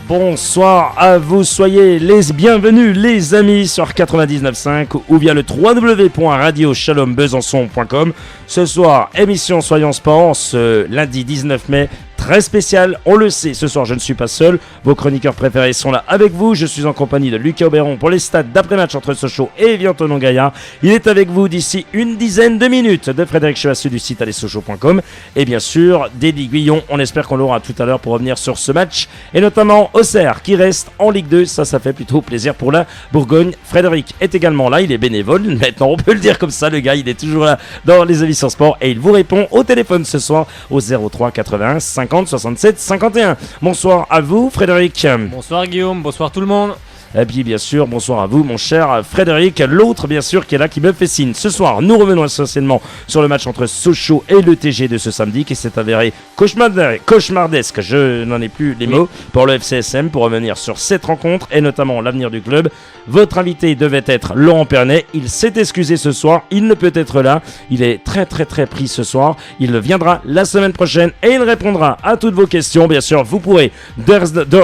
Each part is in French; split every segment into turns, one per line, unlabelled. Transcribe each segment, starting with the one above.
Bonsoir à vous, soyez les bienvenus les amis sur 99.5 ou via le www.radiochalombesançon.com. Ce soir, émission Soyons Sport, ce lundi 19 mai. Très spécial, on le sait, ce soir je ne suis pas seul, vos chroniqueurs préférés sont là avec vous, je suis en compagnie de Lucas Auberon pour les stats d'après-match entre Sochaux et Vian-Tonon-Gaillard. Il est avec vous d'ici une dizaine de minutes, de Frédéric Chevassu du site allezsochaux.com et bien sûr d'Eddie Guillon, on espère qu'on l'aura tout à l'heure pour revenir sur ce match et notamment Auxerre qui reste en Ligue 2, ça fait plutôt plaisir pour la Bourgogne. Frédéric est également là, il est bénévole, maintenant on peut le dire comme ça, le gars il est toujours là dans les émissions sport et il vous répond au téléphone ce soir au 03 81 50 67 51. Bonsoir à vous Frédéric.
Bonsoir Guillaume, bonsoir tout le monde.
Et puis bien sûr, bonsoir à vous mon cher Frédéric, l'autre bien sûr qui est là, qui me fait signe. Ce soir, nous revenons essentiellement sur le match entre Sochaux et le TG de ce samedi qui s'est avéré cauchemardesque, je n'en ai plus les mots, pour le FCSM, pour revenir sur cette rencontre et notamment l'avenir du club. Votre invité devait être Laurent Pernet, il s'est excusé ce soir, il ne peut être là, il est très pris ce soir, il viendra la semaine prochaine et il répondra à toutes vos questions. Bien sûr, vous pourrez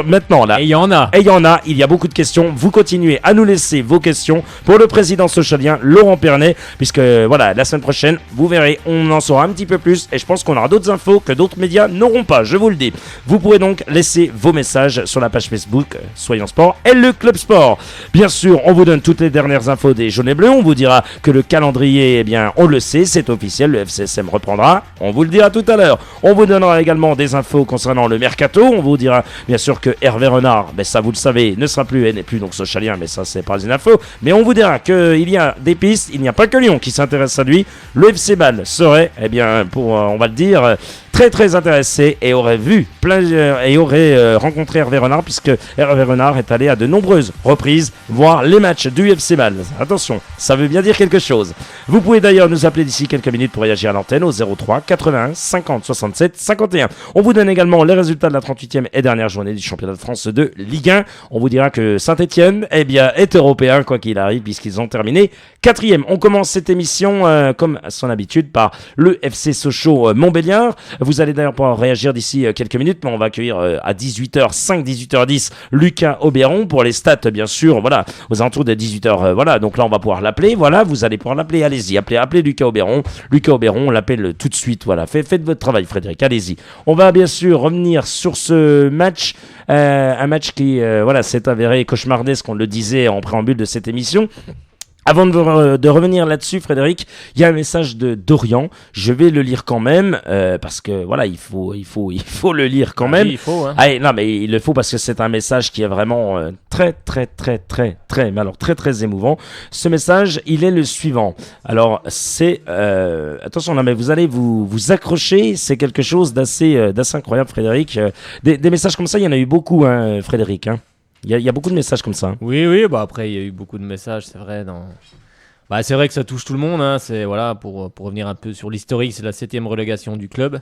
maintenant là,
et il y en a,
il y a beaucoup de questions. Vous continuez à nous laisser vos questions pour le président sochalien Laurent Pernet, puisque voilà, la semaine prochaine, vous verrez, on en saura un petit peu plus et je pense qu'on aura d'autres infos que d'autres médias n'auront pas, je vous le dis. Vous pourrez donc laisser vos messages sur la page Facebook Soyons Sport et le Club Sport. Bien sûr, on vous donne toutes les dernières infos des jaunes et bleus, on vous dira que le calendrier, eh bien, on le sait, c'est officiel, le FCSM reprendra, on vous le dira tout à l'heure. On vous donnera également des infos concernant le mercato, on vous dira bien sûr que Hervé Renard, ça vous le savez, ne sera plus et n'est plus donc sochalien, mais ça c'est pas une info, mais on vous dira qu'il y a des pistes, il n'y a pas que Lyon qui s'intéresse à lui, le FC Bâle serait, eh bien, on va le dire, très intéressé et aurait rencontré Hervé Renard, puisque Hervé Renard est allé à de nombreuses reprises voir les matchs du FC Bâle. Attention, ça veut bien dire quelque chose. Vous pouvez d'ailleurs nous appeler d'ici quelques minutes pour réagir à l'antenne au 03 81 50 67 51. On vous donne également les résultats de la 38e et dernière journée du championnat de France de Ligue 1. On vous dira que Saint-Etienne est européen quoi qu'il arrive, puisqu'ils ont terminé 4e. On commence cette émission comme à son habitude par le FC Sochaux Montbéliard. Vous allez d'ailleurs pouvoir réagir d'ici quelques minutes, mais on va accueillir à 18h05, 18h10 Lucas Auberon pour les stats, bien sûr, voilà, aux alentours de 18h, voilà, donc là on va pouvoir l'appeler, voilà, vous allez pouvoir l'appeler, allez-y, appelez Lucas Auberon, on l'appelle tout de suite, voilà, faites votre travail Frédéric, allez-y. On va bien sûr revenir sur ce match, un match qui, s'est avéré cauchemardesque, on le disait en préambule de cette émission. Avant de revenir là-dessus, Frédéric, il y a un message de Dorian. Je vais le lire quand même parce que voilà, il faut le lire quand même.
Oui, il faut. Hein.
Ah, non, mais il le faut parce que c'est un message qui est vraiment très émouvant. Ce message, il est le suivant. Alors, c'est attention, non, mais vous allez vous accrocher. C'est quelque chose d'assez incroyable, Frédéric. Des messages comme ça, il y en a eu beaucoup, hein, Frédéric. Hein. Il y a beaucoup de messages comme ça. Hein.
Oui, après il y a eu beaucoup de messages, c'est vrai. C'est vrai que ça touche tout le monde. Hein. C'est voilà pour revenir un peu sur l'historique, c'est la 7e relégation du club.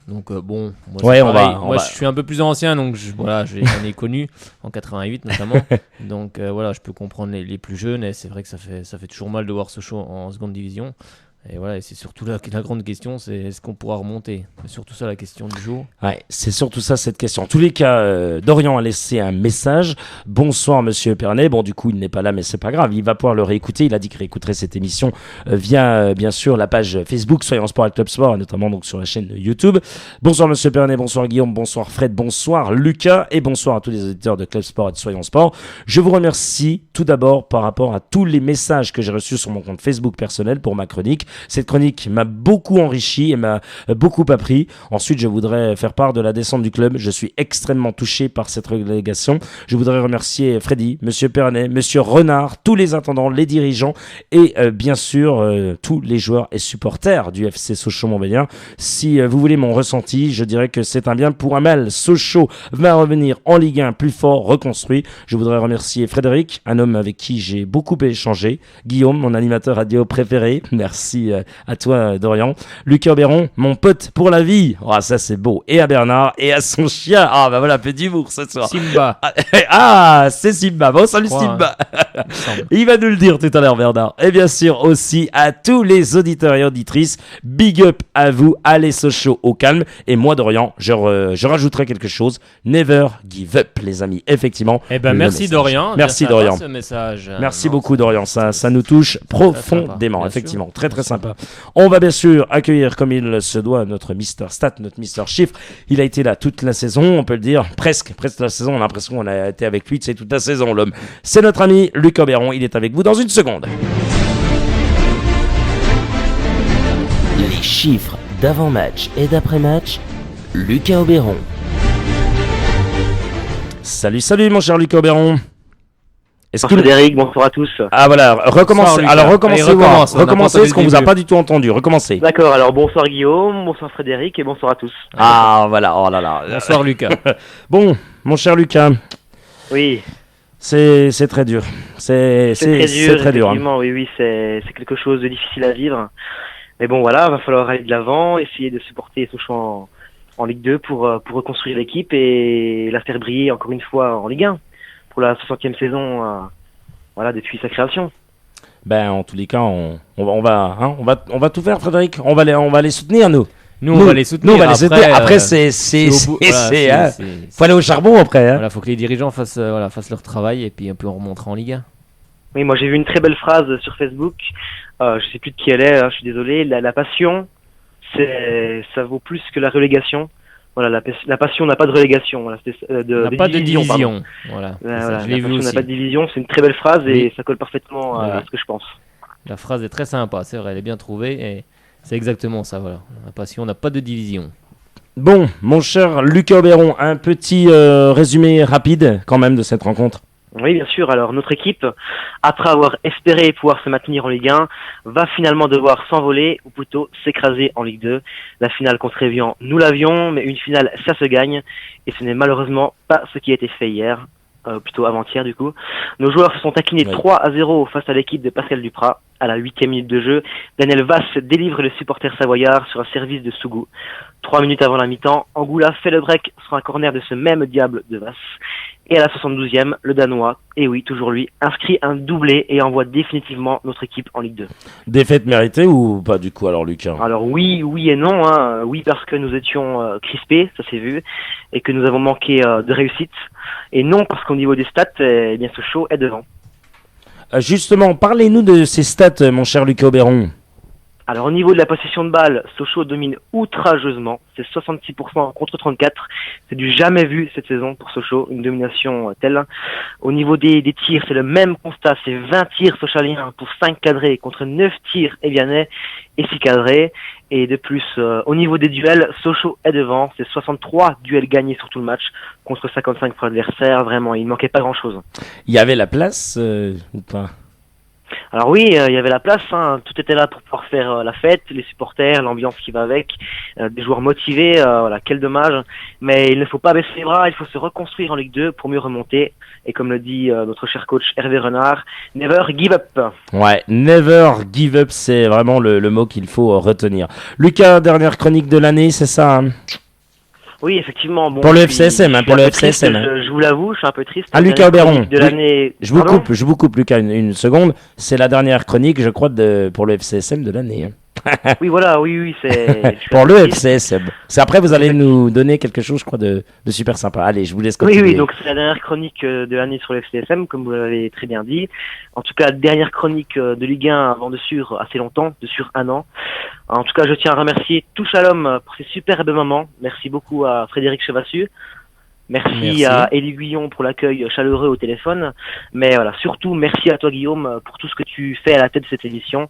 Donc moi, je suis un peu plus ancien, donc j'en ai connu en 88 notamment. Donc je peux comprendre les plus jeunes et c'est vrai que ça fait toujours mal de voir Sochaux en seconde division. Et voilà, et c'est surtout la grande question, c'est est-ce qu'on pourra remonter ? C'est surtout ça la question du jour.
Ouais, c'est surtout ça cette question. En tous les cas, Dorian a laissé un message. Bonsoir Monsieur Pernet. Bon, du coup, il n'est pas là, mais c'est pas grave. Il va pouvoir le réécouter. Il a dit qu'il réécouterait cette émission via, bien sûr, la page Facebook Soyons Sport et Club Sport, notamment donc sur la chaîne YouTube. Bonsoir Monsieur Pernet, bonsoir Guillaume, bonsoir Fred, bonsoir Lucas et bonsoir à tous les auditeurs de Club Sport et de Soyons Sport. Je vous remercie tout d'abord par rapport à tous les messages que j'ai reçus sur mon compte Facebook personnel pour ma chronique. Cette chronique m'a beaucoup enrichi et m'a beaucoup appris. Ensuite, je voudrais faire part de la descente du club. Je suis extrêmement touché par cette relégation. Je voudrais remercier Freddy, Monsieur Pernet, Monsieur Renard, tous les intendants, les dirigeants et bien sûr tous les joueurs et supporters du FC Sochaux-Montbéliard. Si vous voulez mon ressenti, je dirais que c'est un bien pour un mal. Sochaux va revenir en Ligue 1 plus fort, reconstruit. Je voudrais remercier Frédéric, un homme avec qui j'ai beaucoup échangé. Guillaume, mon animateur radio préféré. Merci à toi Dorian. Lucas Auberon, mon pote pour la vie. Oh, ça c'est beau. Et à Bernard et à son chien. Ah bah voilà, petit bourg ce soir.
Simba.
Ah, c'est Simba. Bon, salut Simba. Il va nous le dire tout à l'heure, Bernard. Et bien sûr aussi à tous les auditeurs et auditrices, big up à vous, allez Sochaux au calme. Et moi, Dorian, je rajouterai quelque chose. Never give up, les amis. Effectivement.
Eh ben, merci Dorian.
Merci Dorian.
Ce message.
Merci beaucoup Dorian. Ça nous touche profondément. Effectivement, très sympa. On va bien sûr accueillir comme il se doit notre Mister Stat, notre Mister Chiffre. Il a été là toute la saison, on peut le dire, presque la saison. On a l'impression qu'on a été avec lui, c'est toute la saison, l'homme. C'est notre ami Lucas Béron. Il est avec vous dans une seconde.
Les chiffres d'avant-match et d'après-match, Lucas Auberon.
Salut mon cher Lucas Auberon.
Frédéric, bonsoir à tous.
Ah voilà, recommencez. Alors recommencez parce qu'on vous a pas du tout entendu. Recommencez.
D'accord, alors bonsoir Guillaume, bonsoir Frédéric et bonsoir à tous.
Ah voilà, oh là là.
Bonsoir Lucas.
Bon, mon cher Lucas.
Oui.
C'est très dur. C'est très dur.
Effectivement, oui, c'est quelque chose de difficile à vivre. Mais bon voilà, va falloir aller de l'avant, essayer de supporter Sochaux en Ligue 2 pour reconstruire l'équipe et la faire briller encore une fois en Ligue 1. Pour la 60e saison, voilà, depuis sa création.
Ben, en tous les cas, on va tout faire, Frédéric. On va les soutenir, nous.
Nous, on va les soutenir.
Après, faut aller au charbon après. Hein.
Voilà, faut que les dirigeants fassent leur travail et puis un peu on remontera en Ligue 1.
Oui, moi j'ai vu une très belle phrase sur Facebook. Je sais plus de qui elle est. Hein, je suis désolé. La passion, ça vaut plus que la relégation. Voilà, la passion n'a pas de relégation. Voilà,
n'a pas de division. Voilà.
La passion n'a pas de division. C'est une très belle phrase et ça colle parfaitement à ce que je pense.
La phrase est très sympa, c'est vrai, elle est bien trouvée et c'est exactement ça. Voilà. La passion n'a pas de division.
Bon, mon cher Lucas Auberon, un petit résumé rapide quand même de cette rencontre.
Oui, bien sûr. Alors, notre équipe, après avoir espéré pouvoir se maintenir en Ligue 1, va finalement devoir s'envoler, ou plutôt s'écraser en Ligue 2. La finale contre Evian, nous l'avions, mais une finale, ça se gagne. Et ce n'est malheureusement pas ce qui a été fait hier, plutôt avant-hier du coup. Nos joueurs se sont inclinés 3-0 face à l'équipe de Pascal Duprat. À la 8e minute de jeu, Daniel Vass délivre le supporter savoyard sur un service de Sougou. 3 minutes avant la mi-temps, Angoula fait le break sur un corner de ce même diable de Vass. Et à la 72e, le Danois, et oui, toujours lui, inscrit un doublé et envoie définitivement notre équipe en Ligue 2.
Défaite méritée ou pas du coup alors Lucas ?
Alors oui et non. Hein. Oui parce que nous étions crispés, ça s'est vu, et que nous avons manqué de réussite. Et non parce qu'au niveau des stats, eh bien Sochaux est devant.
Justement, parlez-nous de ces stats, mon cher Lucas Auberon.
Alors au niveau de la possession de balle, Sochaux domine outrageusement, c'est 66% contre 34%, c'est du jamais vu cette saison pour Sochaux, une domination telle. Au niveau des tirs, c'est le même constat, c'est 20 tirs sochaliens pour 5 cadrés contre 9 tirs évianais et 6 cadrés. Et de plus, au niveau des duels, Sochaux est devant, c'est 63 duels gagnés sur tout le match contre 55 pour l'adversaire, vraiment, il ne manquait pas grand-chose.
Il y avait la place ou pas ?
Alors oui, il y avait la place, hein. Tout était là pour pouvoir faire la fête, les supporters, l'ambiance qui va avec, des joueurs motivés, voilà, quel dommage. Mais il ne faut pas baisser les bras, il faut se reconstruire en Ligue 2 pour mieux remonter. Et comme le dit notre cher coach Hervé Renard, never give up.
Ouais, never give up, c'est vraiment le mot qu'il faut retenir. Lucas, dernière chronique de l'année, c'est ça hein ?
Oui, effectivement. Bon,
pour le FCSM, pour le FCSM.
Je vous l'avoue, je suis un peu triste.
Lucas Auberon.
Je
vous coupe, Lucas, une seconde. C'est la dernière chronique, je crois, pour le FCSM de l'année. Hein.
Oui, voilà, oui, c'est...
pour le FCSM. C'est après, vous allez nous donner quelque chose, je crois, de super sympa. Allez, je vous laisse continuer.
Oui, donc c'est la dernière chronique de l'année sur le FCSM, comme vous l'avez très bien dit. En tout cas, dernière chronique de Ligue 1 avant assez longtemps, de sur un an. En tout cas, je tiens à remercier tout Shalom pour ces superbes moments. Merci beaucoup à Frédéric Chevassu. Merci à Élie Guillon pour l'accueil chaleureux au téléphone. Mais voilà, surtout, merci à toi Guillaume pour tout ce que tu fais à la tête de cette émission.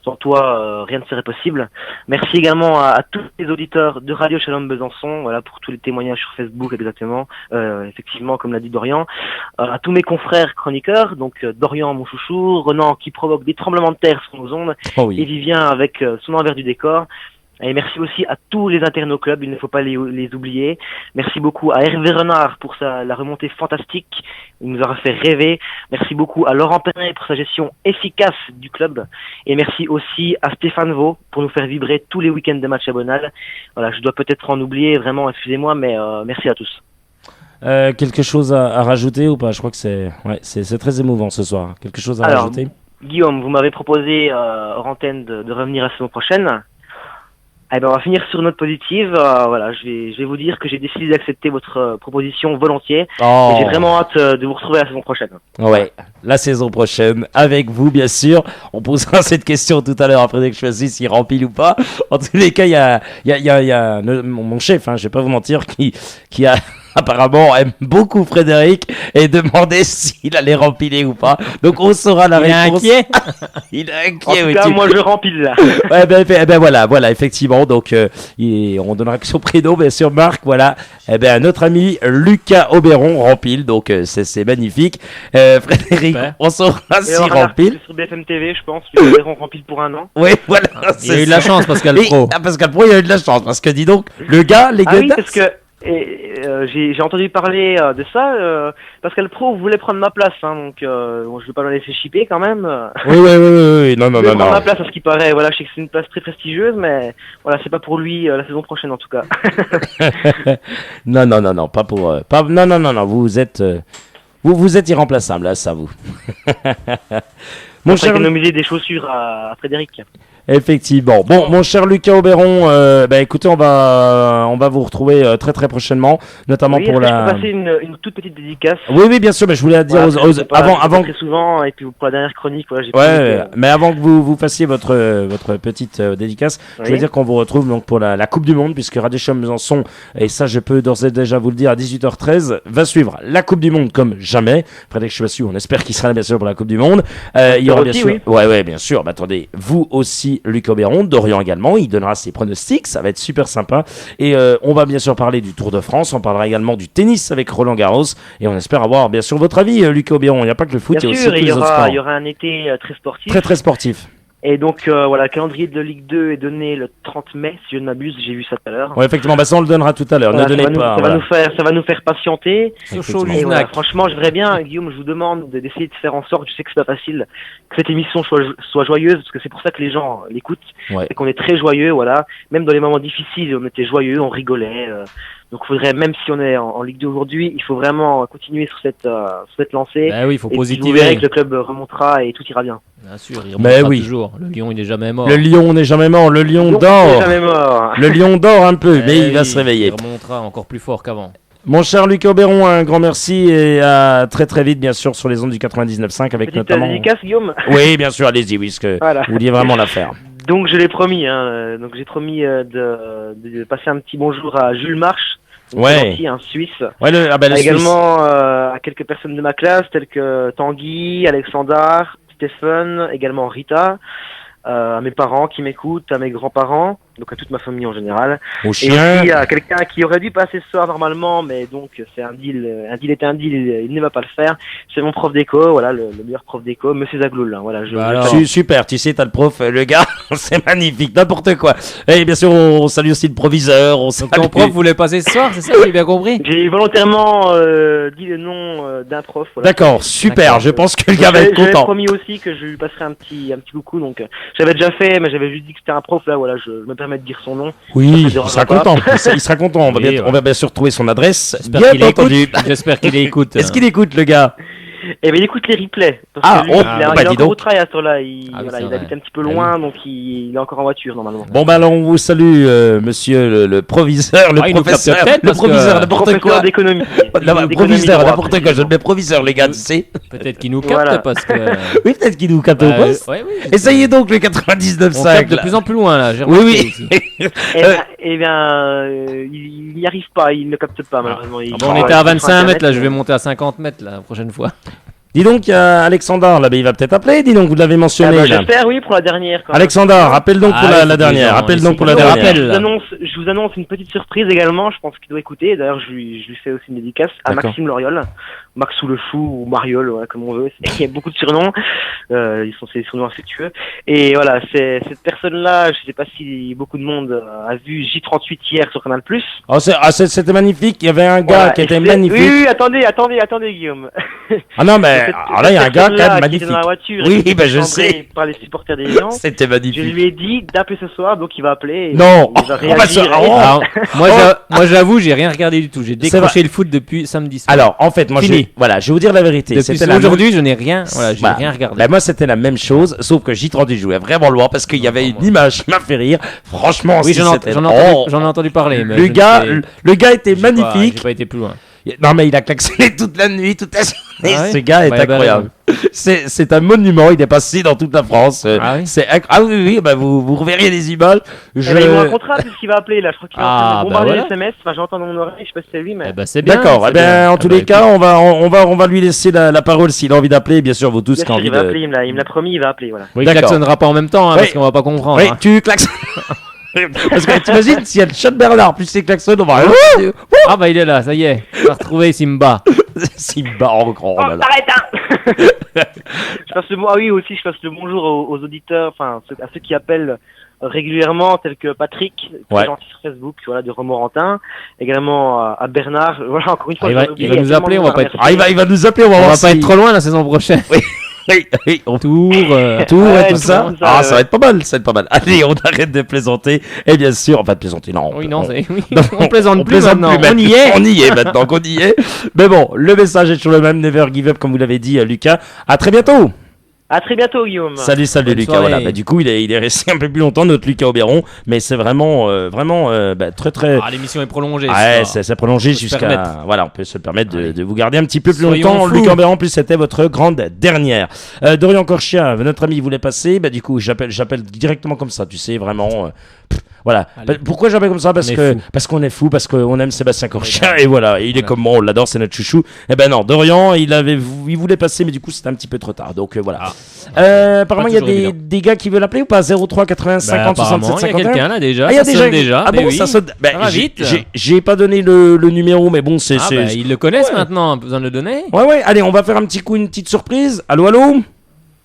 Sans toi, rien ne serait possible. Merci également à tous les auditeurs de Radio Shalom Besançon, voilà, pour tous les témoignages sur Facebook, exactement, effectivement, comme l'a dit Dorian. À tous mes confrères chroniqueurs, donc Dorian, mon chouchou, Renan qui provoque des tremblements de terre sur nos ondes, et Vivien avec son envers du décor. Et merci aussi à tous les internes au club, il ne faut pas les oublier. Merci beaucoup à Hervé Renard pour la remontée fantastique, il nous aura fait rêver. Merci beaucoup à Laurent Pernet pour sa gestion efficace du club. Et merci aussi à Stéphane Vaux pour nous faire vibrer tous les week-ends de match à Bonal. Voilà, je dois peut-être en oublier, vraiment, excusez-moi, mais merci à tous.
Quelque chose à rajouter ou pas? Je crois que c'est très émouvant ce soir. Quelque chose à rajouter?
Guillaume, vous m'avez proposé hors antenne de revenir la saison prochaine. Eh ben, on va finir sur une note positive. Voilà, je vais vous dire que j'ai décidé d'accepter votre proposition volontiers. Et j'ai vraiment hâte de vous retrouver la saison prochaine.
Ouais, la saison prochaine, avec vous, bien sûr. On posera cette question tout à l'heure après que je choisisse s'il remplit ou pas. En tous les cas, il y a mon chef, je vais pas vous mentir, qui a apparemment aime beaucoup Frédéric et demandait s'il allait rempiler ou pas. Donc on saura la réponse. Il est inquiet.
En tout cas, moi je rempile là.
Ouais, ben voilà, effectivement. Donc on donnera que son prénom, bien sûr, Marc. Voilà. Notre ami Lucas Auberon rempile. Donc c'est magnifique. Frédéric, on saura s'il rempile.
Sur BFM TV, je pense. Lucas Auberon rempile pour 1 an.
Oui, voilà.
Il a eu de la chance, Pascal Pro.
Pascal Pro, il a eu de la chance parce que dis donc, le gars, les gars.
Oui, parce que j'ai entendu parler de ça. Pascal Pro voulait prendre ma place, donc je vais pas le laisser chipper quand même.
Oui, non.
Prendre ma place à ce qui paraît. Voilà, je sais que c'est une place très prestigieuse, mais voilà, c'est pas pour lui la saison prochaine en tout cas.
non, pas pour. Non. Vous êtes irremplaçable, là, ça vous.
Mon cher, économiser des chaussures à Frédéric.
Effectivement. Bon, mon cher Lucas Auberon, écoutez, on va vous retrouver très très prochainement, notamment pour la.
Je peux passer une toute petite dédicace.
Oui, bien sûr, mais je voulais dire avant
très souvent et puis pour la dernière chronique, voilà,
mais avant que vous fassiez votre petite dédicace, je veux dire qu'on vous retrouve donc pour la Coupe du Monde, puisque Radéchum Besançon, et ça je peux d'ores et déjà vous le dire, à 18h13 va suivre la Coupe du Monde comme jamais. Frédéric Chevassu, on espère qu'il sera là bien sûr pour la Coupe du Monde. Il y aura bien sûr. Oui, bien sûr. Mais attendez, vous aussi. Luc Auberon, Dorian également, il donnera ses pronostics, ça va être super sympa. Et on va bien sûr parler du Tour de France, on parlera également du tennis avec Roland Garros, et on espère avoir bien sûr votre avis, Luc Auberon. Il n'y a pas que le foot, il y a aussi tous les autres sports.
Il y aura un été très sportif.
Très très sportif.
Et donc voilà, le calendrier de Ligue 2 est donné le 30 mai, si je ne m'abuse, j'ai vu ça tout à l'heure.
Ouais, effectivement, ça on le donnera tout à l'heure.
Voilà, ça va nous faire patienter.
Et
voilà, franchement, je voudrais bien, Guillaume, je vous demande d'essayer de faire en sorte, je sais que c'est pas facile, que cette émission soit joyeuse, parce que c'est pour ça que les gens l'écoutent, et qu'on est très joyeux, voilà. Même dans les moments difficiles, on était joyeux, on rigolait. Donc il faudrait, même si on est en Ligue 2 aujourd'hui, il faut vraiment continuer sur cette lancée.
Bah oui, il faut positiver.
Vous verrez que le club remontera et tout ira bien.
Bien sûr, il remontera toujours. Le lion, il n'est jamais mort.
Le lion n'est jamais mort. Le lion dort. Le lion dort un peu, mais il va se réveiller.
Il remontera encore plus fort qu'avant.
Mon cher Luc Auberon, un grand merci et à très très vite, bien sûr, sur les ondes du 99.5 avec notamment.
Dédicace, Guillaume.
Oui, bien sûr, allez-y, oui, parce que vous vouliez vraiment la faire.
Donc je l'ai promis, donc j'ai promis de passer un petit bonjour à Jules Marche. Un Suisse. Également à quelques personnes de ma classe, telles que Tanguy, Alexandre, Stéphane, également Rita, à mes parents qui m'écoutent, à mes grands-parents, donc à toute ma famille en général.
Au chien.
Et aussi à quelqu'un qui aurait dû passer ce soir normalement, mais donc c'est un deal est un deal, il ne va pas le faire. C'est mon prof d'éco, voilà, le meilleur prof d'éco, Monsieur Zagloul. Voilà,
super, tu sais, t'as le prof, le gars, c'est magnifique, n'importe quoi. Et bien sûr, on salue aussi le proviseur.
Donc ton prof voulait passer ce soir, c'est ça, j'ai bien compris?
J'ai volontairement dit le nom d'un prof. Voilà.
D'accord, super, je pense que le gars va être content.
J'avais promis aussi que je lui passerai un petit coucou, donc j'avais déjà fait, mais j'avais juste dit que c'était un prof, là, voilà, je me permets de dire son nom.
Oui, il sera content. Il sera content. On va bien sûr trouver son adresse.
J'espère qu'il écoute.
Est-ce qu'il écoute, le gars?
Eh bien, il écoute les replays. Parce que lui, il est encore au travail à ce là. Il habite un petit peu loin, donc il est encore en voiture normalement.
Bon, alors on vous salue, monsieur le proviseur, le professeur, le proviseur, n'importe quoi.
D'économie.
Le proviseur, n'importe quoi. Je le mets proviseur, les gars, tu sais.
Peut-être qu'il nous capte parce que.
Oui, peut-être qu'il nous capte au poste. Essayez donc le 99.5.
De plus en plus loin là.
Oui.
Eh bien, il n'y arrive pas, il ne capte pas malheureusement.
On était à 25 mètres là, je vais monter à 50 mètres la prochaine fois.
Dis donc, il y a Alexandre là, il va peut-être appeler. Dis donc, vous l'avez mentionné. Là.
J'espère, oui, pour la dernière.
Alexandre, rappelle donc pour la dernière. Rappelle donc pour la dernière.
Je vous annonce une petite surprise également. Je pense qu'il doit écouter. D'ailleurs, je lui fais aussi une dédicace à Maxime Loriol. Maxou le Fou ou Mariol, voilà, comme on veut. Il y a beaucoup de surnoms. Ils sont des surnoms affectueux. Et voilà, c'est cette personne-là, je sais pas si beaucoup de monde a vu J38 hier sur Canal+.
Oh, c'était magnifique. Il y avait un gars qui était magnifique.
Oui, attendez, Guillaume.
Ah non, mais alors là, il y a un gars quand même magnifique.
Dans la voiture,
oui, ben je sais.
Par les supporters des gens.
C'était magnifique.
Je lui ai dit d'appeler ce soir, donc il va appeler.
Non,
il va réagir.
Moi, j'avoue, j'ai rien regardé du tout. J'ai décroché le foot depuis samedi soir.
Alors, en fait, moi, je vais vous dire la vérité.
Aujourd'hui, je n'ai rien, rien regardé.
Ben moi, c'était la même chose, sauf que J30 jouait vraiment loin parce qu'il y avait une image qui m'a fait rire. Franchement,
oui, j'en ai entendu parler. Mais
le gars était magnifique.
J'ai pas été plus loin.
Non, mais il a klaxonné toute la nuit, toute la journée.
Ah ouais,
ce gars est incroyable. C'est un monument, il est passé dans toute la France. Oui, bah vous reverriez les images.
Il me racontera puisqu'il va appeler là. Je crois qu'il va bombarder les SMS. Enfin, j'entends dans mon oreille, je sais pas si c'est lui, mais.
C'est bien.
D'accord. En tous les cas, on va lui laisser la parole s'il a envie d'appeler. Bien sûr, vous tous qui avez envie
d'appeler. Il me l'a promis, il va appeler. Voilà.
Oui, il klaxonnera pas en même temps, parce qu'on va pas comprendre.
Oui, tu klaxonnes. Parce que t'imagines s'il y a le chat de Bernard plus les klaxons, on va.
Ah bah il est là, ça y est. On va retrouver Simba.
Simba en grand.
T'arrêtes, hein. Je passe le bonjour aux auditeurs, enfin à ceux qui appellent régulièrement, tels que Patrick, qui est gentil sur Facebook, voilà, de Romorantin, également à Bernard. Voilà, encore une fois,
il va nous appeler, on va pas être.
Il va nous appeler, on va
pas être trop loin la saison prochaine.
Oui,
Tour
et tout ça. Ça va être pas mal, Allez, on arrête de plaisanter. Et bien sûr, on va plaisanter, non.
On plaisante plus maintenant.
On y est maintenant qu'on y est. Mais bon, le message est toujours le même. Never give up, comme vous l'avez dit, Lucas. À très bientôt.
À très bientôt, Guillaume.
Salut Lucas. Voilà. Du coup, il est resté un peu plus longtemps, notre Lucas Auberon, mais c'est vraiment très.
L'émission est prolongée.
C'est prolongé jusqu'à. Voilà, on peut se permettre de vous garder un petit peu plus longtemps. Lucas Auberon, plus c'était votre grande dernière. Dorian Corchia, notre ami, voulait passer. Du coup, j'appelle directement comme ça. Tu sais, vraiment. Voilà. Pourquoi j'appelle comme ça? Parce qu'on est fou, parce qu'on aime Sébastien Corchia, et voilà. Et il est comme moi, on l'adore, c'est notre chouchou. Eh ben non, Dorian, il voulait passer, mais du coup, c'était un petit peu trop tard. Donc voilà. Apparemment, il y a des gars qui veulent appeler ou pas? 03 80 50 67 51.
Il y a quelqu'un là déjà.
Il y a
déjà.
Ah bon, ça sonne. Vite. J'ai pas donné le numéro, mais bon, c'est.
Ils le connaissent maintenant, besoin de le donner.
Ouais. Allez, on va faire un petit coup, une petite surprise. Allô?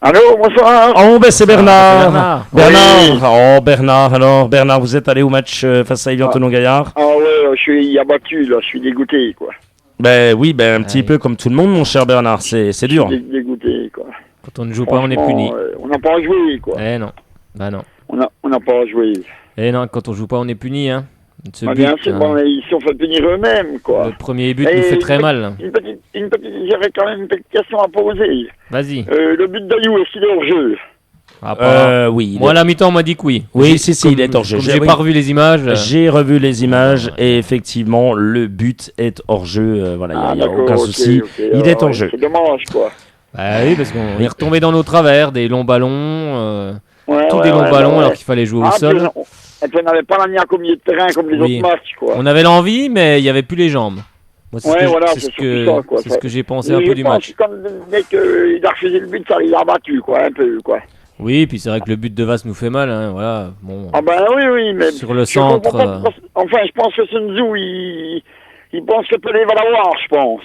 Allô, bonsoir.
Oh, c'est
Bernard.
Bernard. Oh, Bernard. Alors, Bernard, vous êtes allé au match face à Evian Tonon-Gaillard?
Ah ouais, je suis abattu, là. Je suis dégoûté, quoi.
Un petit peu comme tout le monde, mon cher Bernard. C'est dur.
Je suis dégoûté, quoi.
Quand on ne joue pas, on est puni.
On n'a pas à jouer, quoi.
Non. Non.
On n'a pas à jouer.
Non, quand on joue pas, on est puni, hein.
Bien sûr, ils se sont fait punir eux-mêmes, quoi.
Le premier but nous fait très mal.
J'aurais quand même une petite question à poser.
Vas-y.
Le but d'Ayou, est-ce qu'il est hors jeu?
Oui.
Moi, à la mi-temps, on m'a dit que oui.
Oui, si, il est hors jeu.
J'ai pas revu les images.
J'ai revu les images et effectivement, le but est hors jeu. Voilà, il n'y a aucun souci. Il est hors jeu.
C'est dommage, quoi.
Oui, parce qu'on est retombé dans nos travers, des longs ballons, des longs ballons alors qu'il fallait jouer au sol.
Et puis on n'avait pas la mis comme milieu de terrain comme les autres matchs, quoi.
On avait l'envie, mais il n'y avait plus les jambes. Moi, c'est
ce
que j'ai pensé un peu du match.
Comme dès qu'il a refusé le but, ça il a battu, quoi, un peu, quoi.
Oui, puis c'est vrai que le but de Vasse nous fait mal, hein, voilà. Bon.
Ah ben oui, mais
sur le centre.
Enfin, je pense que Sun Tzu, il pense que Pelé va l'avoir, je pense.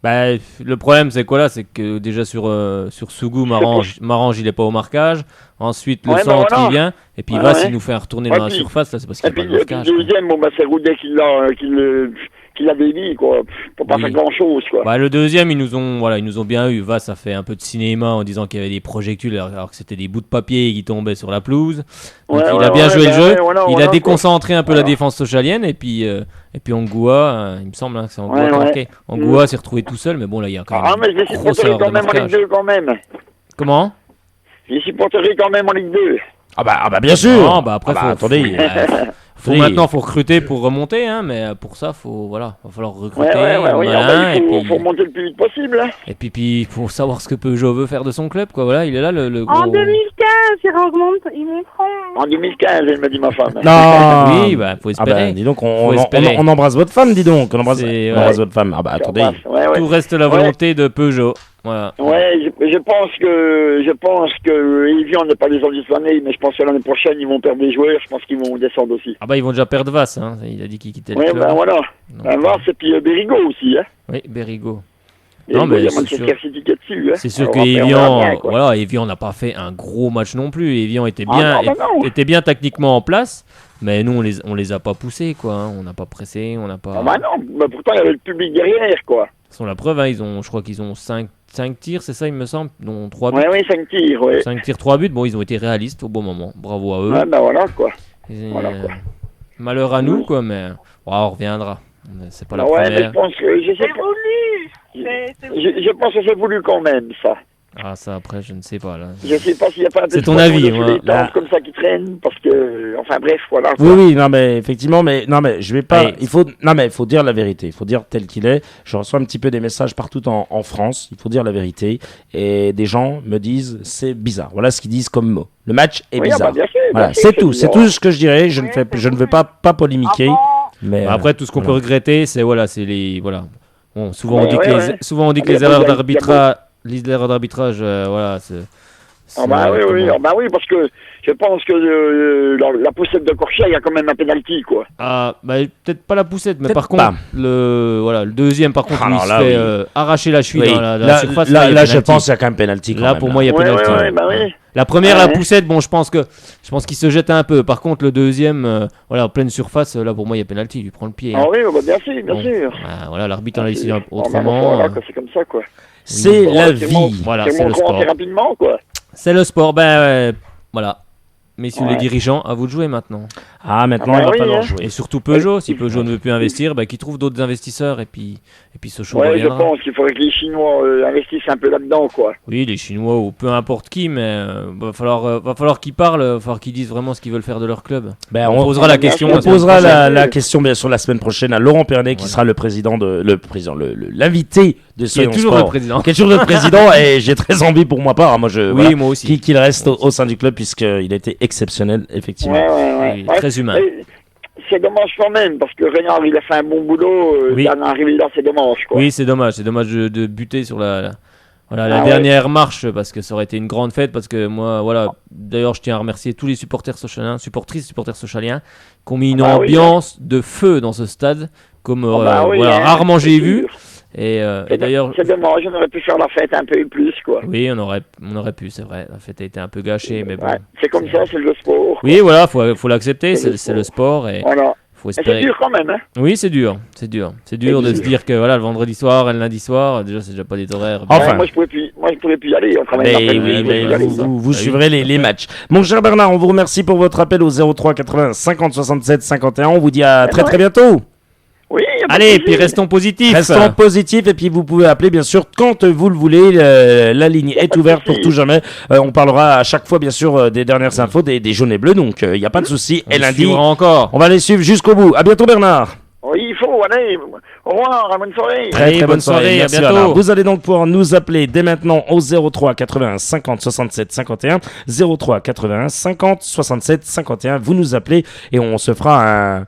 Le problème, c'est quoi là? C'est que déjà sur Sougou, Marange, il est pas au marquage. Ensuite, le centre, il vient. Et puis Vasse, il nous fait retourner dans la surface. Là, c'est parce qu'il n'y a pas de marquage.
Et puis le deuxième, c'est Roudet qui l'a dévié, quoi. Pour pas faire grand chose, quoi.
Le deuxième, ils nous ont bien eu. Vasse a fait un peu de cinéma en disant qu'il y avait des projectiles alors que c'était des bouts de papier qui tombaient sur la pelouse. Donc il a bien joué le jeu. Il a déconcentré un peu la défense sochalienne. Et puis Angoua, il me semble que c'est Angoua qui a marqué. Angoua s'est retrouvé tout seul, mais bon, là, il y a quand même.
Mais j'ai supporté quand même en Ligue 2, quand même.
Comment?
J'ai supporté quand même en Ligue 2.
Ah bah bien sûr.
Non, après,
attendez.
Maintenant, faut recruter pour remonter, hein, mais pour ça, va falloir recruter.
Il faut remonter le plus vite possible. Hein.
Et puis, faut savoir ce que Peugeot veut faire de son club, quoi. Voilà, il est là le gros.
En 2015, ils monteront.
En 2015, elle m'a dit ma femme.
Non.
Oui, faut espérer.
Dis donc, on embrasse votre femme, dis donc. On embrasse votre femme. Ah bah attendez.
Tout reste la volonté de Peugeot. Voilà.
Je pense que Evian n'est pas descendu cette année, mais je pense que l'année prochaine ils vont perdre des joueurs, je pense qu'ils vont descendre aussi.
Ils vont déjà perdre Vasse, hein. Il a dit qu'il quittait le club.
Vasse et puis Bérigo aussi, hein.
Oui, Bérigo. Non, mais
il y a
c'est
Manchester City qui est dessus. Hein.
C'est sûr
Alors,
que
après, on verra bien, quoi.
Evian n'a pas fait un gros match non plus. Evian était
Ah,
bien,
non.
était bien tactiquement en place, mais nous on les a pas poussés quoi. Hein. On n'a pas pressé, on n'a pas.
Ah bah non, mais pourtant il y avait le public derrière, quoi.
Sans la preuve, hein, je crois qu'ils ont 5 tirs, c'est ça il me semble, dont 3 buts.
Oui, 5 tirs, ouais.
5 tirs, 3 buts. Bon, ils ont été réalistes au bon moment. Bravo à eux.
Ouais, bah voilà, quoi.
Et,
Voilà, quoi.
malheur à nous quoi, mais on reviendra. C'est pas la
Ouais, mais
première.
je pense que je sais
C'est
pas.
voulu.
Je pense que c'est voulu quand même, ça.
Ah ça après je ne sais pas là.
Je sais pas s'il y a pas un peu
C'est
de
ton
photos
avis,
de tous
moi.
les temps comme ça qui traînent, parce que, enfin bref, voilà.
Oui, oui, non, mais effectivement, je vais pas.
Allez.
Il faut dire la vérité. Il faut dire tel qu'il est. Je reçois un petit peu des messages partout en France. Il faut dire la vérité. Et des gens me disent, c'est bizarre. Voilà ce qu'ils disent comme mot. Le match est
Oui,
bizarre.
bah, bien sûr,
Voilà,
bien sûr,
c'est tout. C'est
bizarre.
tout ce que je dirais. Je ne veux pas polémiquer. Mais
Après tout ce qu'on peut regretter, c'est les voilà. Bon, souvent
Ouais,
on dit que
ouais.
souvent on dit que
Ah,
les
mais
erreurs
il y a-
d'arbitrage, voilà, c'est.
Ah bah oui, parce que je pense que la poussette de Corchia, il y a quand même un penalty, quoi.
Ah, bah, peut-être pas la poussette, mais
Peut-être
par
pas.
contre, le deuxième, par contre, où il
Alors
se
là,
fait
oui.
arracher la cheville
Oui.
dans la
Là,
surface.
là,
il y a
je
penalty.
pense qu'il y a quand même penalty.
Là, pour moi, il y a
Ouais,
penalty.
ouais, bah oui.
La première, la
Ouais.
poussette, bon, je pense qu'il se jette un peu. Par contre, le deuxième, voilà, en pleine surface, là, pour moi, il y a penalty. Il lui prend le pied.
Ah
hein.
oui, bah, bien sûr, bien
Bon.
sûr.
Voilà, l'arbitre en a décidé
Ah, bah,
autrement.
voilà, quoi, c'est comme ça, quoi.
C'est
Bon,
la
c'est mon-
vie.
Voilà,
c'est
c'est
mon
le
commenter
sport.
rapidement, quoi.
C'est le sport. Voilà. Messieurs
Ouais.
les dirigeants, à vous de jouer maintenant.
Ah, maintenant,
Ah bah
il va
oui,
falloir
hein.
jouer.
Et surtout Peugeot, si Peugeot ne veut plus investir, qu'il trouve d'autres investisseurs et puis Sochaux
Ouais, je
reviendra.
pense qu'il faudrait que les Chinois investissent un peu là-dedans, quoi.
Oui, les Chinois ou peu importe qui, mais va falloir qu'ils parlent, va falloir qu'ils disent vraiment ce qu'ils veulent faire de leur club.
Ben,
On posera la question.
On
la semaine
posera
prochaine.
la question bien sûr la semaine prochaine à Laurent Pernet qui
Voilà.
sera l'invité de
Qui est
Soyons
toujours
Sport.
le président.
Qui est toujours notre président et j'ai très envie pour ma part. Moi,
Oui, moi aussi.
qu'il reste au sein du club puisqu'il a été exceptionnel effectivement.
Oui, très humain.
Et c'est dommage quand même, parce que Reynard, il a fait un bon boulot.
Oui.
D'en arriver là, c'est dommage, quoi.
Oui, c'est dommage de buter sur la
Ah ouais.
dernière marche parce que ça aurait été une grande fête parce que moi voilà, d'ailleurs je tiens à remercier tous les supporters sochaliens, supportrices sochaliens qui ont mis une
Ah oui,
ambiance de feu dans ce stade comme
Ah bah oui,
voilà,
hein,
rarement
c'est
j'ai
sûr.
vu et d'ailleurs
C'est dommage, on aurait pu faire la fête un peu plus, quoi.
oui, on aurait pu, c'est vrai, la fête a été un peu gâchée mais bon.
Ouais, c'est comme ça, c'est le sport.
Oui, voilà, faut l'accepter,
C'est
c'est
le
le sport et
Voilà.
faut
Et c'est
espérer.
dur quand même, hein.
Oui, c'est dur de
dur.
se dire que voilà, le vendredi soir et le lundi soir, déjà c'est déjà pas des horaires.
Enfin.
Ouais, moi, je pourrais plus y aller. On travaille
Mais
l'après-midi,
oui,
je pourrais
mais
plus y aller.
vous
Bah oui.
suivrez les matchs. Mon cher Bernard, on vous remercie pour votre appel au 03 80 50 67 51. On vous dit à très très bientôt.
Oui, y a pas de
Allez,
souci.
puis restons positifs.
Restons positifs et puis vous pouvez appeler bien sûr quand vous le voulez. La ligne est
pas de
ouverte pour
souci.
tout jamais. On parlera à chaque fois bien sûr des dernières infos des jaunes et bleus. Donc il n'y a pas de souci. Et
On
lundi,
suivra encore.
on va les suivre jusqu'au bout. À bientôt Bernard.
Oui, il faut, allez. Au revoir, bonne soirée.
Allez, bonne soirée, à
Merci,
bientôt.
Bernard. Vous allez donc pouvoir nous appeler dès maintenant au 03 81 50 67 51. 03 81 50 67 51. Vous nous appelez et on se fera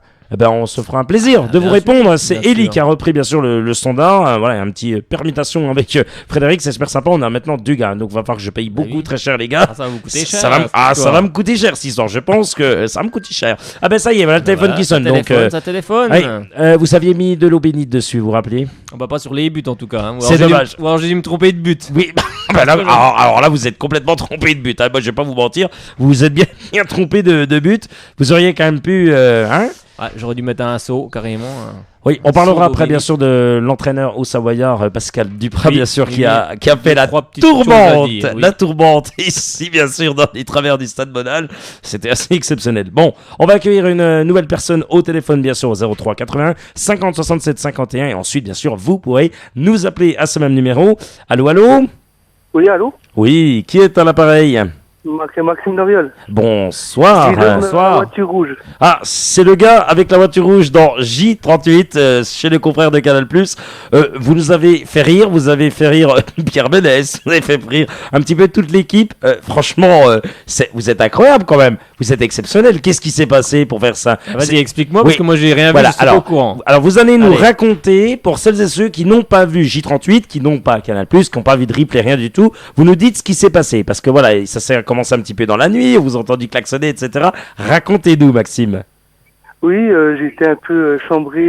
un plaisir de vous
bien
répondre.
sûr,
C'est
bien
Eli
sûr.
qui a repris bien sûr le standard. Voilà, un petit permutation avec Frédéric, c'est super sympa. On a maintenant 2 gars, donc va falloir que je paye beaucoup
oui.
très cher les gars.
Ah, ça va vous coûter cher.
Ça va,
cette
ça va
histoire.
me coûter cher cette histoire. Je pense que ça va me coûter cher. Ah ben ça y est, voilà le téléphone
Voilà,
qui sonne.
ça
Donc
téléphone, ça téléphone.
ouais, vous aviez mis de l'eau bénite dessus, vous vous rappelez?
On va pas sur les buts en tout cas. Hein. Ou
C'est
alors j'ai dû-
dommage.
Ou alors j'ai dû me tromper de but.
Oui, bah là, alors là, vous êtes complètement trompé de but. Hein. Moi, je vais pas vous mentir. Vous vous êtes bien trompé de but. Vous auriez quand même pu. Hein
Ouais, j'aurais dû mettre un saut carrément. Hein.
oui, on parlera
Saut
après, bien
d'Obélis.
sûr, de l'entraîneur au Savoyard, Pascal Duprat,
Oui,
bien sûr,
oui,
qui a fait la
3 petites choses à
tourmente.
dire, oui.
La tourmente, ici, bien sûr, dans les travers du Stade Bonal. C'était assez exceptionnel. Bon, on va accueillir une nouvelle personne au téléphone, bien sûr, au 03 80 50 67 51. Et ensuite, bien sûr, vous pourrez nous appeler à ce même numéro. Allô, allô?
Oui, allô?
Oui, qui est à l'appareil?
Maxime Doriol.
Bonsoir.
La voiture rouge.
Ah, c'est le gars avec la voiture rouge dans J38 chez les confrères de Canal+. Vous nous avez fait rire, Pierre Ménès, vous avez fait rire un petit peu toute l'équipe. Franchement, vous êtes incroyable quand même. Vous êtes exceptionnel. Qu'est-ce qui s'est passé pour faire ça?
Vas-y, explique-moi
Oui.
parce que moi j'ai rien
Voilà,
vu, je suis pas au courant.
Alors vous allez nous
Allez.
raconter, pour celles et ceux qui n'ont pas vu J38, qui n'ont pas Canal+, qui n'ont pas vu de replay, rien du tout, vous nous dites ce qui s'est passé. Parce que voilà, ça s'est commencé un petit peu dans la nuit, on vous a entendu klaxonner, etc. Racontez-nous, Maxime.
Oui, j'étais un peu chambré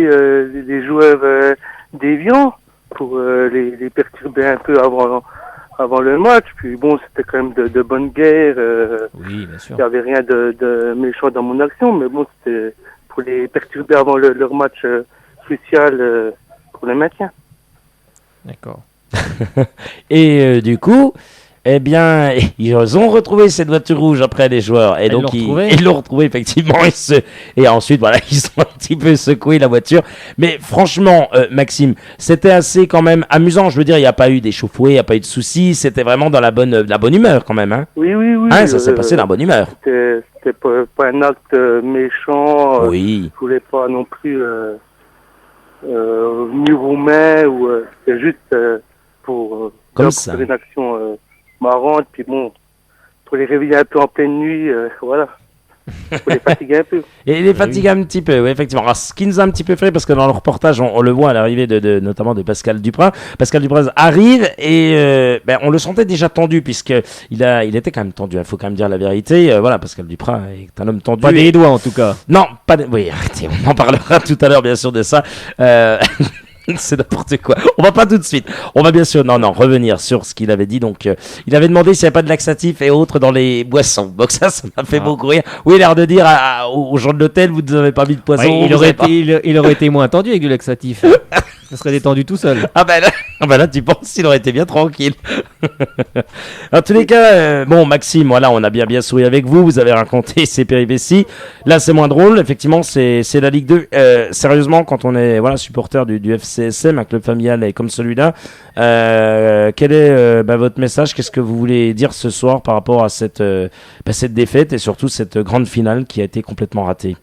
des joueurs d'Evian. pour les perturber un peu avant le match. Puis bon, c'était quand même de bonne guerre.
Oui, bien sûr.
Il n'y avait rien de méchant dans mon action, mais bon, c'était pour les perturber avant leur match crucial pour le maintien.
D'accord.
Et du coup, eh bien, ils ont retrouvé cette voiture rouge après les joueurs. Et donc, ils l'ont retrouvée, effectivement. Et ensuite, voilà, ils ont un petit peu secoué la voiture. Mais franchement, Maxime, c'était assez quand même amusant. Je veux dire, il n'y a pas eu d'échauffourée, il n'y a pas eu de soucis. C'était vraiment dans la bonne humeur quand même. Hein.
Oui.
Hein, ça s'est passé dans la bonne humeur.
C'était pas un acte méchant.
Oui.
Je voulais pas non plus ni roumain. C'était juste pour
comme ça.
Une action marrante, puis bon, pour les réveiller un peu en pleine nuit, voilà. Pour les fatiguer un peu.
Et les fatiguer un petit peu, oui, effectivement. Alors, ce qui nous a un petit peu fait, parce que dans le reportage, on le voit à l'arrivée notamment de Pascal Dupraz. Pascal Dupraz arrive et on le sentait déjà tendu, puisqu'il était quand même tendu. Il faut quand même dire la vérité. Voilà, Pascal Dupraz est un homme tendu.
Pas des doigts, en tout cas.
Non, pas des... Oui, arrêtez, on en parlera tout à l'heure, bien sûr, de ça. C'est n'importe quoi. On va pas tout de suite. On va bien sûr, revenir sur ce qu'il avait dit. Donc, il avait demandé s'il n'y avait pas de laxatif et autres dans les boissons. Donc ça m'a fait beaucoup rire. Oui, il a l'air de dire aux gens de l'hôtel, vous ne avez pas mis de poisson.
Ouais, il aurait été moins tendu avec du laxatif. Ça serait détendu tout seul.
Ah ben là, tu penses qu'il aurait été bien tranquille. En tous les cas, bon, Maxime, voilà, on a bien souri avec vous. Vous avez raconté ces péripéties. Là, c'est moins drôle. Effectivement, c'est la Ligue 2. Sérieusement, quand on est supporter du FCSM, un club familial et comme celui-là, quel est votre message? Qu'est-ce que vous voulez dire ce soir par rapport à cette défaite et surtout cette grande finale qui a été complètement ratée?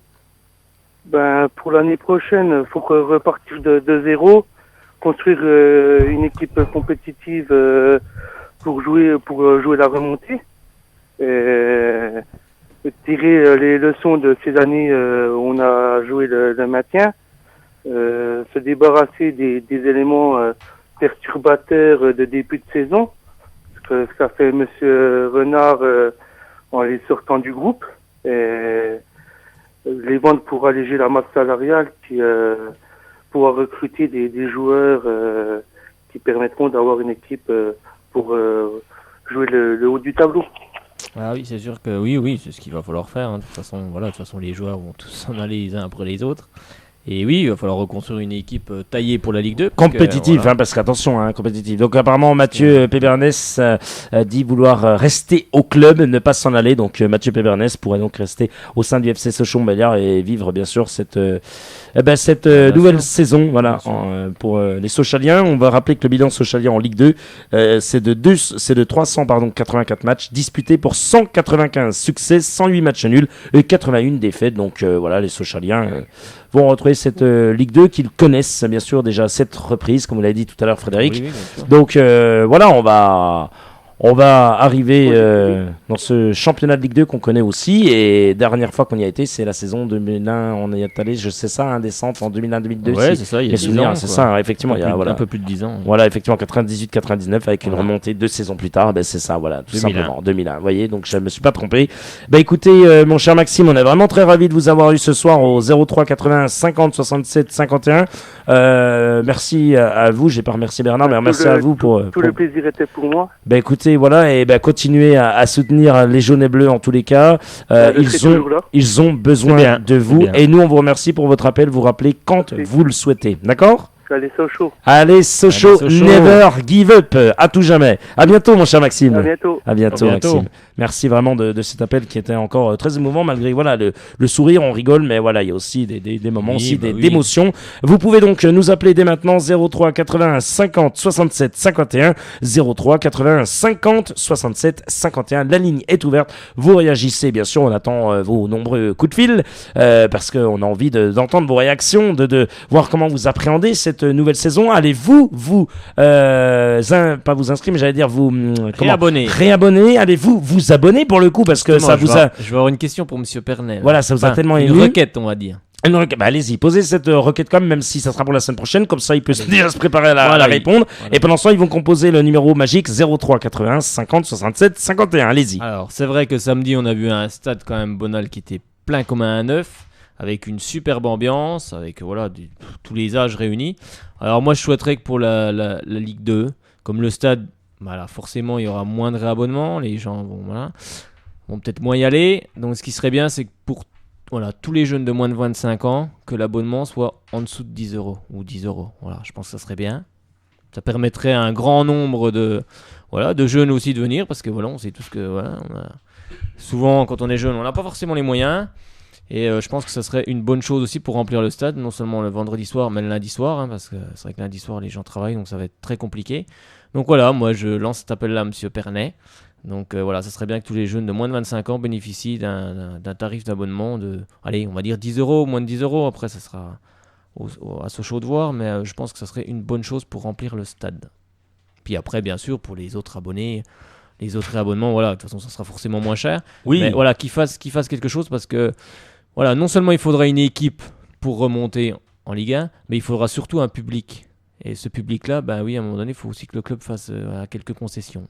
Pour l'année prochaine, il faut repartir de zéro, construire une équipe compétitive pour jouer la remontée, tirer les leçons de ces années où on a joué le maintien, se débarrasser des éléments perturbateurs de début de saison, ce que ça fait Monsieur Renard en les sortant du groupe. Les vendre pour alléger la masse salariale, puis pouvoir recruter des joueurs qui permettront d'avoir une équipe pour jouer le haut du tableau.
Ah oui, c'est sûr que oui, c'est ce qu'il va falloir faire. Hein. De toute façon, les joueurs vont tous s'en aller les uns après les autres. Et oui, il va falloir reconstruire une équipe taillée pour la Ligue 2.
Compétitive, parce qu'attention, compétitive. Donc apparemment, Mathieu Pébernès dit vouloir rester au club, ne pas s'en aller. Donc Mathieu Pébernès pourrait donc rester au sein du FC Sochaux-Montbéliard et vivre bien sûr cette nouvelle saison. Voilà, pour les Sochaliens. On va rappeler que le bilan Sochalien en Ligue 2, c'est de 384 matchs disputés pour 195 succès, 108 matchs nuls et 81 défaites. Donc voilà, les Sochaliens vont retrouver cette Ligue 2 qu'ils connaissent bien sûr déjà à cette reprise, comme vous l'avez dit tout à l'heure Frédéric. Oui, donc voilà, on va arriver dans ce championnat de Ligue 2 qu'on connaît aussi, et dernière fois qu'on y a été, c'est la saison 2001, on y est allé, je sais ça, un descente en 2001-2002.
Ouais, c'est ça, il y a 10 ans.
C'est ça, effectivement, il y a
un peu plus de 10 ans.
Voilà, effectivement, 98-99 avec une remontée 2 saisons plus tard, c'est ça, voilà, tout 2001. Simplement, 2001. Vous voyez, donc je me suis pas trompé. Écoutez, mon cher Maxime, on est vraiment très ravis de vous avoir eu ce soir au 03 80 50 67 51. Merci à vous, j'ai pas remercié Bernard, mais merci à vous pour...
Tout le plaisir était pour moi.
Écoutez, voilà, et continuez à soutenir les jaunes et bleus en tous les cas. Ils ont besoin de vous, et nous on vous remercie pour votre appel. Vous rappelez quand vous le souhaitez, d'accord? Allez Sochaux, never give up, à tout jamais. À bientôt mon cher Maxime. À bientôt Maxime. Merci vraiment de cet appel qui était encore très émouvant malgré le sourire, on rigole, mais voilà, il y a aussi des moments d'émotion. Vous pouvez donc nous appeler dès maintenant 03 81 50 67 51 03 81 50 67 51. La ligne est ouverte. Vous réagissez, bien sûr, on attend vos nombreux coups de fil parce qu'on a envie d'entendre vos réactions, de voir comment vous appréhendez cette nouvelle saison. Allez-vous pas vous inscrire, mais j'allais dire vous réabonner. Allez-vous vous abonner pour le coup, parce que ça vous a...
Je vais avoir une question pour Monsieur Pernel.
Voilà, ça vous a tellement ému.
Une requête, on va dire.
Allez-y, posez cette requête quand même si ça sera pour la semaine prochaine, comme ça il peut déjà se préparer à la répondre. Voilà. Et pendant ce temps, ils vont composer le numéro magique 03 81 50 67 51. Allez-y.
Alors, c'est vrai que samedi, on a vu un stade quand même Bonal qui était plein comme un œuf, avec une superbe ambiance, avec tous les âges réunis. Alors moi je souhaiterais que pour la Ligue 2, comme le stade, forcément il y aura moins de réabonnements, les gens vont peut-être moins y aller. Donc ce qui serait bien, c'est que pour tous les jeunes de moins de 25 ans, que l'abonnement soit en dessous de 10 € ou 10 €. Voilà, je pense que ça serait bien. Ça permettrait à un grand nombre de jeunes aussi de venir, parce que on sait tous que souvent quand on est jeune, on n'a pas forcément les moyens. Et je pense que ça serait une bonne chose aussi pour remplir le stade, non seulement le vendredi soir, mais le lundi soir, parce que c'est vrai que lundi soir, les gens travaillent, donc ça va être très compliqué. Donc voilà, moi je lance cet appel-là à M. Pernet. Donc ça serait bien que tous les jeunes de moins de 25 ans bénéficient d'un tarif d'abonnement de, on va dire 10 €, moins de 10 €. Après, ça sera à Sochaux de voir, mais je pense que ça serait une bonne chose pour remplir le stade. Puis après, bien sûr, pour les autres abonnés, les autres réabonnements, de toute façon, ça sera forcément moins cher.
Oui.
Mais qu'ils fassent quelque chose, parce que non seulement il faudra une équipe pour remonter en Ligue 1, mais il faudra surtout un public. Et ce public-là, à un moment donné, il faut aussi que le club fasse quelques concessions.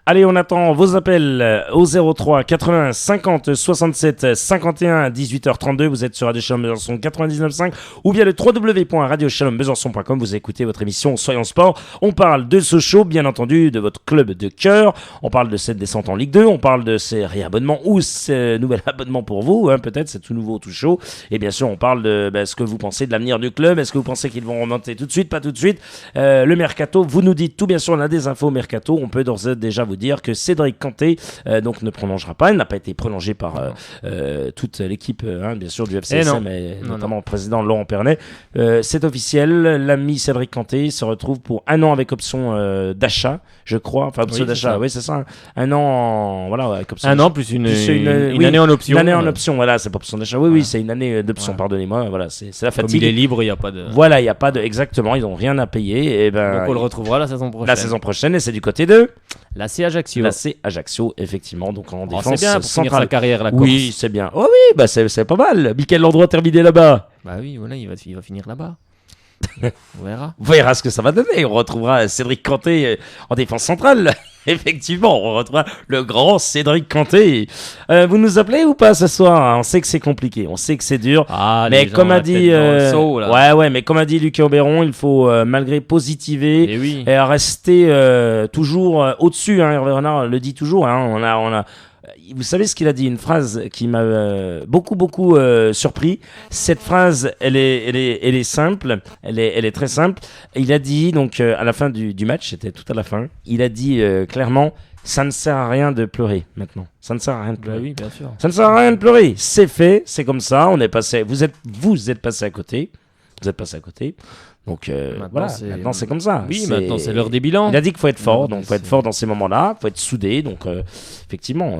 Allez, on attend vos appels au 03 80 50 67 51 18h32. Vous êtes sur Radio Shalom Besançon 99.5 ou bien le www.radioshalombesançon.com. Vous écoutez votre émission Soyons Sport. On parle de Sochaux, bien entendu, de votre club de cœur. On parle de cette descente en Ligue 2. On parle de ces réabonnements ou ces nouveaux abonnements pour vous. Peut-être c'est tout nouveau, tout chaud. Et bien sûr, on parle de ce que vous pensez de l'avenir du club. Est-ce que vous pensez qu'ils vont remonter tout de suite, pas tout de suite? Le mercato, vous nous dites tout. Bien sûr, on a des infos au mercato. On peut d'ores et déjà vous dire que Cédric Kanté ne prolongera pas. Il n'a pas été prolongé par toute l'équipe bien sûr du FCSM et notamment le président Laurent Pernet. C'est officiel, l'ami Cédric Kanté se retrouve pour 1 an avec option d'achat, je crois. Enfin, option d'achat, oui, c'est ça. 1 an, avec option.
1 an plus une année en option.
Une année en option, c'est pas option d'achat. Oui, c'est une année d'option, pardonnez-moi. C'est la fatigue.
Comme il est libre, il n'y a pas de.
Voilà, il n'y a pas de. Exactement, ils n'ont rien à payer. Et
donc on le retrouvera la saison prochaine.
La saison prochaine, et c'est du côté de
l'AC Ajaccio.
L'AC Ajaccio, effectivement. Donc en défense
c'est bien pour finir sa carrière, la Corse.
Oui, c'est bien. Oh oui, c'est pas mal. Michael Landreau a terminé là-bas.
Oui, il va finir là-bas. On verra.
On verra ce que ça va donner. On retrouvera Cédric Kanté en défense centrale. Effectivement, on retrouvera le grand Cédric Kanté. Vous nous appelez ou pas ce soir? On sait que c'est compliqué, on sait que c'est dur. Mais comme a dit, mais comme a dit Lucas Auberon, il faut malgré positiver et rester toujours au-dessus. Hervé Renard le dit toujours. On a vous savez ce qu'il a dit, une phrase qui m'a beaucoup surpris. Cette phrase, elle est simple, elle est très simple. Il a dit donc à la fin du match, c'était tout à la fin, il a dit clairement, ça ne sert à rien de pleurer maintenant. Ça ne sert à rien de pleurer.
Oui, bien sûr.
Ça ne sert à rien de pleurer. C'est fait, c'est comme ça. On est passé. Vous êtes passé à côté. Vous êtes passé à côté. Donc maintenant c'est comme ça.
Oui, maintenant c'est l'heure des bilans.
Il a dit qu'il faut être fort, donc il faut être fort dans ces moments-là, il faut être soudé. Donc effectivement,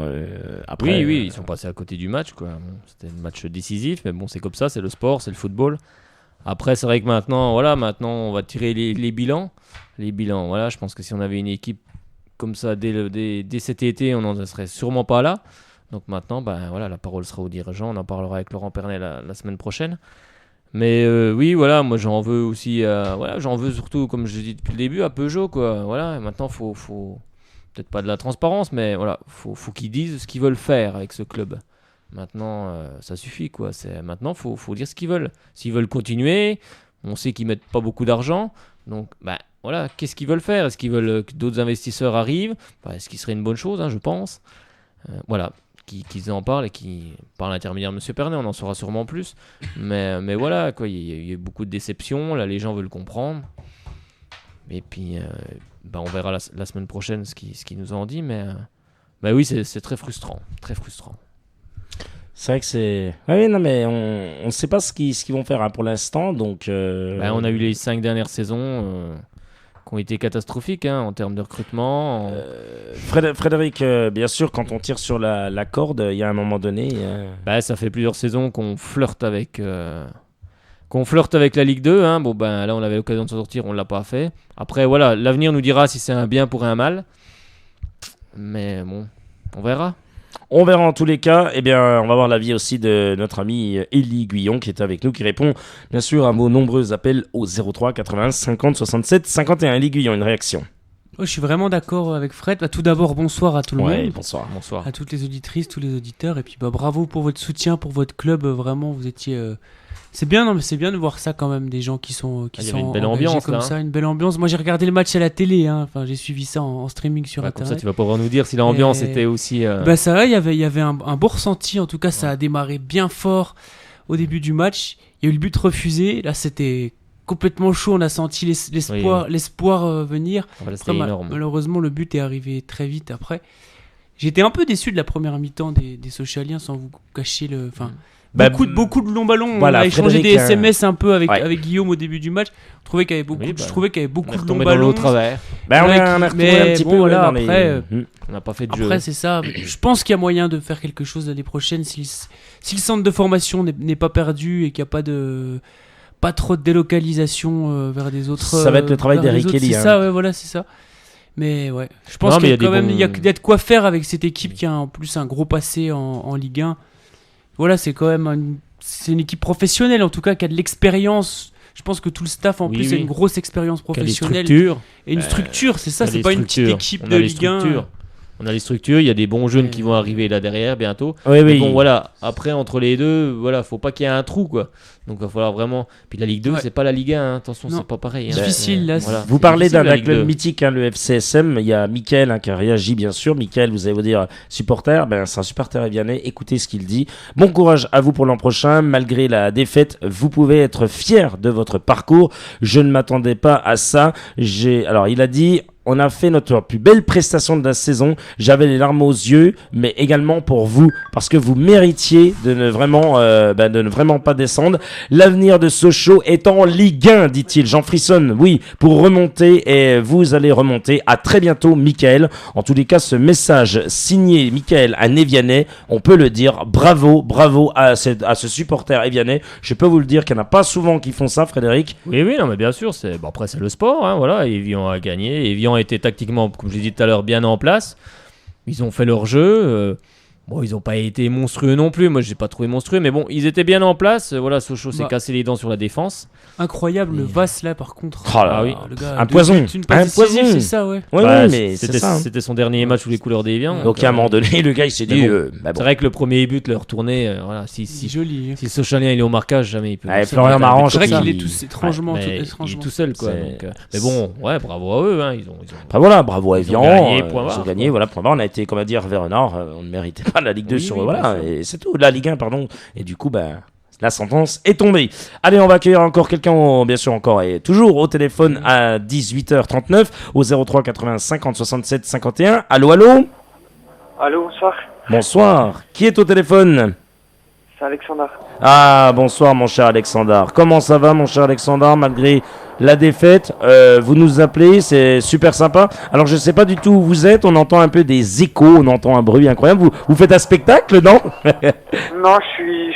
après.
Oui, ils sont passés à côté du match, quoi. C'était un match décisif, mais bon, c'est comme ça, c'est le sport, c'est le football. Après, c'est vrai que maintenant on va tirer les bilans. Les bilans, je pense que si on avait une équipe comme ça dès cet été, on n'en serait sûrement pas là. Donc maintenant, la parole sera aux dirigeants. On en parlera avec Laurent Pernet la semaine prochaine. Mais moi j'en veux aussi, j'en veux surtout, comme je dis depuis le début, à Peugeot, quoi. Maintenant faut peut-être pas de la transparence, mais faut qu'ils disent ce qu'ils veulent faire avec ce club. Maintenant, ça suffit, quoi. Maintenant faut dire ce qu'ils veulent. S'ils veulent continuer, on sait qu'ils mettent pas beaucoup d'argent, donc qu'est-ce qu'ils veulent faire? Est-ce qu'ils veulent que d'autres investisseurs arrivent? Ce qui serait une bonne chose, je pense. Qu'ils en parlent et qui, par l'intermédiaire de M. Pernet, on en saura sûrement plus. Mais quoi, il y a eu beaucoup de déceptions. Là, les gens veulent comprendre. Et puis, on verra la semaine prochaine ce qu'ils nous ont dit. Mais oui, c'est très frustrant. Très frustrant.
C'est vrai que c'est. Oui, non, mais on ne sait pas ce qu'ils vont faire pour l'instant. Donc,
on a eu les 5 dernières saisons. Qui ont été catastrophiques en termes de recrutement.
Frédéric, bien sûr, quand on tire sur la corde, il y a un moment donné.
Ça fait plusieurs saisons qu'on flirte avec la Ligue 2. Là, on avait l'occasion de s'en sortir, on ne l'a pas fait. Après, l'avenir nous dira si c'est un bien pour un mal. Mais bon, on verra.
On verra en tous les cas. Eh bien, on va voir l'avis aussi de notre ami Élie Guyon qui est avec nous, qui répond bien sûr à vos nombreux appels au 03 80 50 67 51. Élie Guyon, une réaction?
Je suis vraiment d'accord avec Fred. Tout d'abord, bonsoir à tout le monde.
Bonsoir.
À toutes les auditrices, tous les auditeurs. Et puis bravo pour votre soutien, pour votre club. Vraiment, vous étiez... C'est bien, mais c'est bien de voir ça quand même, des gens qui sont
une belle ambiance
comme
là,
ça, une belle ambiance. Moi j'ai regardé le match à la télé, enfin, j'ai suivi ça en streaming sur internet.
Comme ça tu vas pouvoir nous dire si l'ambiance était aussi...
Ça va, il y avait un beau ressenti, en tout cas ça a démarré bien fort au début du match. Il y a eu le but refusé, là c'était complètement chaud, on a senti l'espoir venir.
Après,
malheureusement le but est arrivé très vite après. J'étais un peu déçu de la première mi-temps des Sochaliens, sans vous cacher le... Beaucoup de longs ballons.
Voilà,
on a échangé des SMS un peu avec Guillaume au début du match. Je trouvais qu'il y avait beaucoup de longs ballons.
Au travers.
On a retrouvé un petit peu.
Après,
on n'a pas fait de jeu.
Après, c'est ça. Je pense qu'il y a moyen de faire quelque chose l'année prochaine si le centre de formation n'est pas perdu et qu'il n'y a pas trop de délocalisation vers des autres.
Ça va être le travail d'Eric Kelly.
C'est ça, voilà, c'est ça. Mais ouais, je pense qu'il y a quand même il y a de quoi faire avec cette équipe qui a en plus un gros passé en Ligue 1. Voilà, c'est quand même c'est une équipe professionnelle en tout cas qui a de l'expérience. Je pense que tout le staff a une grosse expérience professionnelle et une structure, c'est ça, c'est pas une petite équipe de Ligue 1.
On a les structures, il y a des bons jeunes qui vont arriver là derrière bientôt.
Oui.
Bon voilà, après entre les deux, voilà, faut pas qu'il y ait un trou quoi. Donc il va falloir vraiment. Puis la Ligue 2, c'est pas la Ligue 1, attention, c'est pas pareil.
Difficile là.
Voilà. Vous parlez d'un club mythique, le FCSM. Il y a Mickaël qui a réagi bien sûr. Mickaël, vous allez vous dire supporter, c'est un supporter évianais. Écoutez ce qu'il dit. Bon courage à vous pour l'an prochain. Malgré la défaite, vous pouvez être fier de votre parcours. Je ne m'attendais pas à ça. Alors il a dit. On a fait notre plus belle prestation de la saison. J'avais les larmes aux yeux, mais également pour vous, parce que vous méritiez de ne vraiment pas descendre. L'avenir de Sochaux est en Ligue 1, dit-il. J'en frissonne, oui, pour remonter, et vous allez remonter. À très bientôt, Mickaël. En tous les cas, ce message signé Mickaël à Évianais, on peut le dire. Bravo à ce supporter évianais. Je peux vous le dire qu'il n'y en a pas souvent qui font ça, Frédéric.
Oui, non, mais bien sûr. Après, c'est le sport, hein, voilà. Évian a gagné. Évian était tactiquement, comme je l'ai dit tout à l'heure, bien en place. Ils ont fait leur jeu. Ils n'ont pas été monstrueux non plus. Moi, je n'ai pas trouvé monstrueux, mais bon, ils étaient bien en place. Voilà, Sochaux s'est cassé les dents sur la défense.
Incroyable, le Vasse là, par contre.
Le gars, un poison.
C'est ça, ouais.
Mais
c'était son dernier match sous les couleurs des Évians.
Donc, à un moment donné, le gars, il s'est dit.
C'est vrai que le premier but leur tournait. Voilà, si
joli.
Si Sochalien il est au marquage, jamais il peut.
Florian Marange,
c'est vrai qu'il est étrangement.
Il est tout seul, quoi. Mais bon, ouais, bravo à eux. Ils
ont. Bravo à Évian.
Ils ont
gagné. Voilà, point barre. On a été, comment dire, vers Nord. On ne méritait pas la Ligue 2 sur. Voilà, et c'est tout. La Ligue 1, pardon. Et du coup, la sentence est tombée. Allez, on va accueillir encore quelqu'un, bien sûr, encore et toujours au téléphone à 18h39 au 03 80 50 67 51. Allô.
Allô, bonsoir.
Bonsoir. Qui est au téléphone?
C'est Alexandre.
Ah, bonsoir, mon cher Alexandre. Comment ça va, mon cher Alexandre, malgré la défaite? Vous nous appelez, c'est super sympa. Alors, je ne sais pas du tout où vous êtes. On entend un peu des échos, on entend un bruit incroyable. Vous faites un spectacle, non?
Non, je suis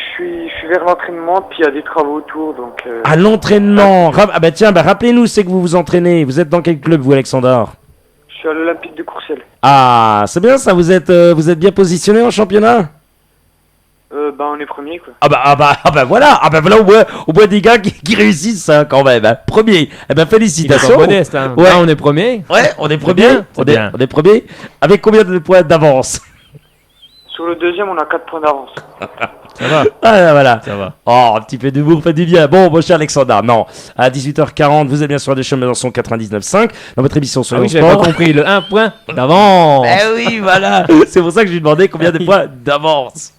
vers l'entraînement, puis il y a des travaux autour, donc...
À l'entraînement. Rappelez-nous, c'est que vous vous entraînez. Vous êtes dans quel club, vous, Alexandre?
Je suis à l'Olympique de Courcelles.
Ah, c'est bien ça. Vous êtes bien positionné en championnat?
On est premier, quoi.
Voilà, au moins des gars qui réussissent ça quand même. Hein. Premier. Félicitations.
C'est modeste, hein.
Ouais.
Là, on est premier.
Ouais, on est premier. On est premier. Avec combien de points d'avance?
Sur le deuxième, on a 4 points d'avance.
Ça va.
Ah, voilà.
Ça va.
Oh, un petit peu d'humour fait du bien. Bon, mon cher Alexandre, non. À 18h40, vous êtes bien sûr de chez Besançon 99.5 dans votre émission sur le sport.
J'avais pas compris. Le 1 point d'avance.
Oui, voilà. C'est pour ça que je lui demandais combien de points d'avance.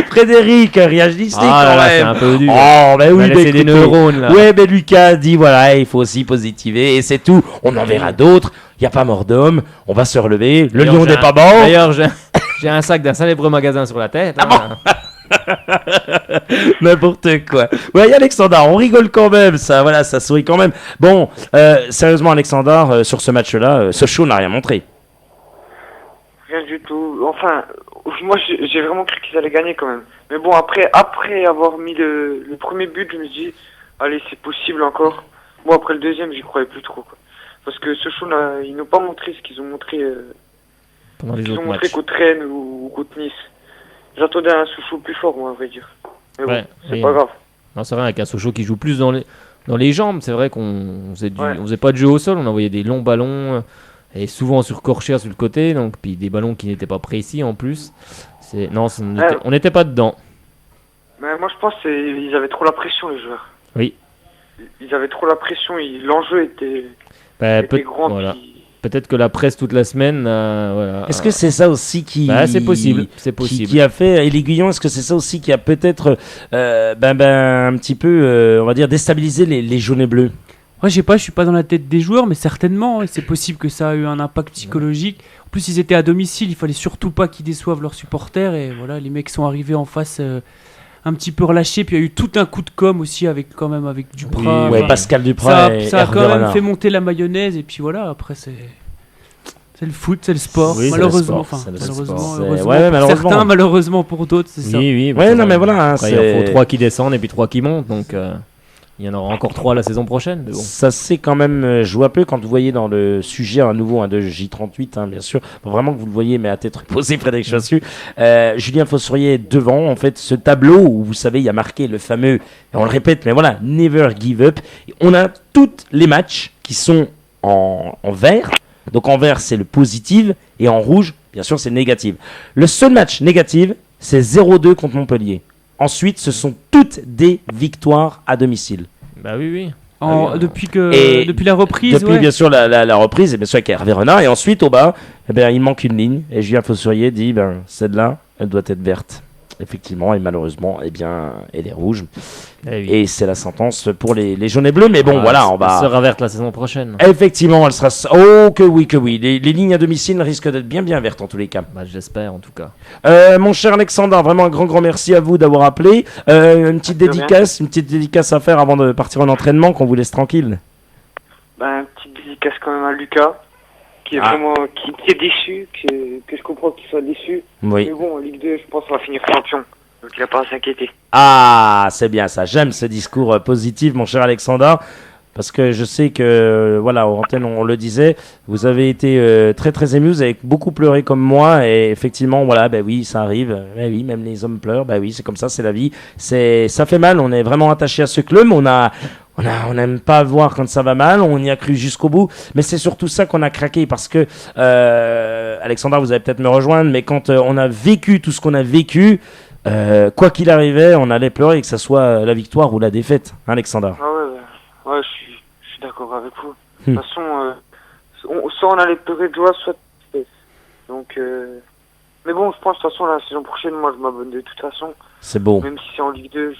Frédéric, réagissez quand même.
C'est un peu dur.
Oh, oui,
c'est des neurones là.
Ouais, mais Lucas a dit voilà, il faut aussi positiver et c'est tout. On en verra d'autres. Il n'y a pas mort d'homme. On va se relever. Le lion n'est pas mort.
D'ailleurs, j'ai un sac d'un célèbre magasin sur la tête.
N'importe quoi. Ouais, Alexandre, on rigole quand même. Ça sourit quand même. Bon, sérieusement, Alexandre, sur ce match-là, Sochaux n'a rien montré.
Rien du tout. Enfin, moi j'ai vraiment cru qu'ils allaient gagner quand même. Mais bon, après avoir mis le premier but, je me dis, allez, c'est possible encore. Bon, après le deuxième, j'y croyais plus trop, quoi. Parce que Sochaux, ils n'ont pas montré ce qu'ils ont montré
pendant les autres matchs.
Contre Rennes ou contre Nice. J'attendais un Sochaux plus fort, moi, à vrai dire. Mais bon, c'est pas grave.
Non, c'est vrai, avec un Sochaux qui joue plus dans les jambes. C'est vrai qu'on faisait pas de jeu au sol, on envoyait des longs ballons. Et souvent sur Korcher sur le côté, donc puis des ballons qui n'étaient pas précis en plus. On n'était pas dedans.
Mais moi je pense qu'ils avaient trop la pression les joueurs.
Oui.
Ils avaient trop la pression, l'enjeu était grand.
Voilà. Peut-être que la presse toute la semaine. Voilà.
Est-ce que c'est ça aussi qui.
C'est possible.
Qui a fait. Et l'Aiguillon, est-ce que c'est ça aussi qui a peut-être un petit peu, on va dire, déstabilisé les jaunes et bleus?
Moi, je sais pas, je suis pas dans la tête des joueurs, mais certainement, c'est possible que ça a eu un impact psychologique. En plus, ils étaient à domicile, il fallait surtout pas qu'ils déçoivent leurs supporters. Et voilà, les mecs sont arrivés en face un petit peu relâchés. Puis il y a eu tout un coup de com' aussi avec Duprat.
Oui, Pascal Duprat.
Ça a quand même fait monter la mayonnaise. Et puis voilà, après c'est le foot, c'est le sport. Oui, malheureusement,
malheureusement pour
certains, malheureusement pour d'autres, c'est ça.
Oui, non mais voilà. Après, il faut 3 qui descendent et puis 3 qui montent, donc. Il y en aura encore 3 la saison prochaine. Mais bon.
Ça s'est quand même joué un peu quand vous voyez dans le sujet un nouveau de J38, bien sûr. Faut vraiment que vous le voyez, mais à tête reposée, Frédéric Chassu. Julien Fossourier devant, en fait, ce tableau où vous savez, il y a marqué le fameux, on le répète, mais voilà, never give up. On a tous les matchs qui sont en vert. Donc en vert, c'est le positif, et en rouge, bien sûr, c'est le négatif. Le seul match négatif, c'est 0-2 contre Montpellier. Ensuite, ce sont toutes des victoires à domicile.
Bah oui.
Depuis la reprise.
Depuis bien sûr la reprise, et bien sûr avec Hervé Renard. Et ensuite, au bas, il manque une ligne. Et Julien Fossourier dit, celle-là, elle doit être verte. Effectivement, et malheureusement, elle est rouge. Et c'est la sentence pour les jaunes et bleus. Mais bon, voilà, on va.
Elle sera verte la saison prochaine.
Effectivement, elle sera. Oh, que oui. Les lignes à domicile risquent d'être bien vertes en tous les cas.
J'espère en tout cas.
Mon cher Alexandre, vraiment un grand merci à vous d'avoir appelé. Une petite dédicace à faire avant de partir en entraînement, qu'on vous laisse tranquille.
Une petite dédicace quand même à Lucas. Qui est vraiment qui est déçu, que je comprends qu'il soit déçu.
Oui.
Mais bon, en Ligue 2, je pense qu'on va finir champion. Donc il n'a pas à s'inquiéter.
Ah, c'est bien ça. J'aime ce discours positif, mon cher Alexandre. Parce que je sais que, voilà, au antenne, on le disait, vous avez été très très ému, vous avez beaucoup pleuré comme moi, et effectivement, voilà, oui, ça arrive, oui, même les hommes pleurent, oui, c'est comme ça, c'est la vie, ça fait mal, on est vraiment attaché à ce club, on n'aime pas voir quand ça va mal, on y a cru jusqu'au bout, mais c'est surtout ça qu'on a craqué, parce que, Alexandre, vous allez peut-être me rejoindre, mais quand on a vécu tout ce qu'on a vécu, quoi qu'il arrivait, on allait pleurer, que ce soit la victoire ou la défaite, hein, Alexandre.
Ouais, je suis d'accord avec vous. De toute façon, soit on allait pleurer de joie, soit de tristesse. Donc, mais bon, je pense de toute façon, la saison prochaine, moi, je m'abonne de toute façon.
C'est beau.
Même si c'est en Ligue 2,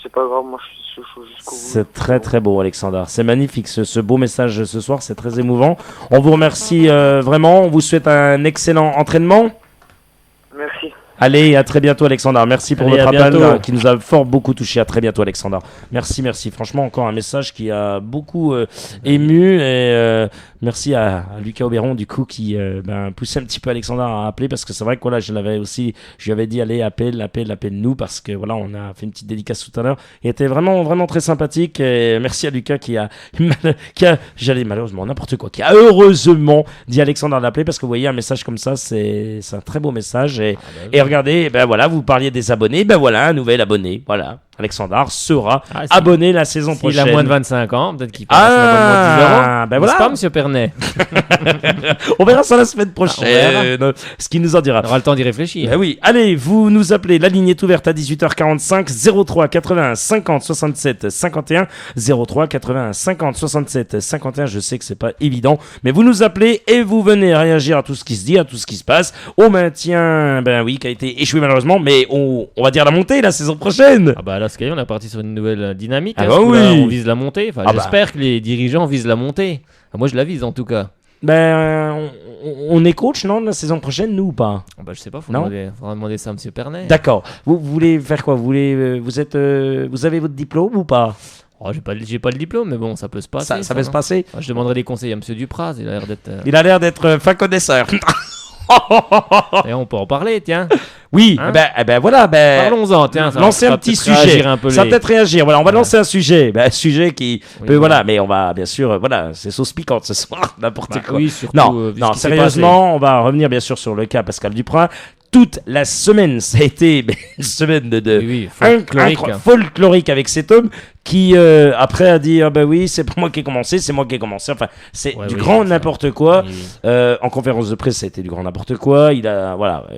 c'est pas grave, moi, je suis chaud jusqu'au bout.
C'est très très beau, Alexandre. C'est magnifique, ce beau message ce soir, c'est très émouvant. On vous remercie vraiment, on vous souhaite un excellent entraînement.
Merci.
Allez, à très bientôt, Alexandre. Merci pour votre appel qui nous a fort beaucoup touché. À très bientôt, Alexandre. Merci. Franchement, encore un message qui a beaucoup ému. Et merci à Lucas Auberon, du coup, qui poussait un petit peu Alexandre à appeler, parce que c'est vrai que voilà, je lui avais dit, allez, appelle-nous, parce que voilà, on a fait une petite dédicace tout à l'heure. Il était vraiment, vraiment très sympathique. Et merci à Lucas qui a j'allais malheureusement n'importe quoi, qui a heureusement dit à Alexandre d'appeler, parce que vous voyez, un message comme ça, c'est un très beau message. Et regardez, voilà, vous parliez des abonnés, voilà, un nouvel abonné, voilà. Alexandre sera abonné la saison prochaine.
Il a moins de 25 ans, peut-être qu'il passe un abonnement de 10 €.
Voilà.
C'est pas, monsieur Pernet.
On verra ça la semaine prochaine. Ce qu'il nous en dira.
On aura le temps d'y réfléchir.
Oui, allez, vous nous appelez. La ligne est ouverte à 18h45, 03 81 50 67 51, 03 81 50 67 51. Je sais que c'est pas évident, mais vous nous appelez et vous venez réagir à tout ce qui se dit, à tout ce qui se passe, au maintien, qui a été échoué malheureusement, mais on va dire la montée la saison prochaine.
Là, Sky, on est parti sur une nouvelle dynamique.
Oui.
Là, on vise la montée. J'espère que les dirigeants visent la montée. Moi, je la vise en tout cas.
On est coach, non, la saison prochaine, nous ou pas?
Je sais pas, faudra demander ça à monsieur Pernet.
D'accord. Vous voulez faire quoi? Vous avez votre diplôme ou pas?
J'ai pas le diplôme, mais bon, ça peut se passer.
Ça peut se passer.
Je demanderai des conseils à monsieur Dupraz.
Il a l'air d'être fin connaisseur.
Et on peut en parler, tiens.
Oui, voilà.
Parlons-en, tiens.
Lancer un petit sujet. Ça va peut-être réagir. Voilà, on va lancer un sujet. Un sujet qui peut, mais on va, bien sûr, c'est sauce piquante ce soir, n'importe quoi.
Oui, surtout.
Non, sérieusement, on va revenir bien sûr sur le cas Pascal Duprat. toute la semaine. Ça a été une semaine de folklorique avec cet homme qui après a dit oui, c'est pas moi qui ai commencé, c'est moi qui ai commencé. Enfin, c'est grand n'importe quoi. En conférence de presse, ça a été du grand n'importe quoi.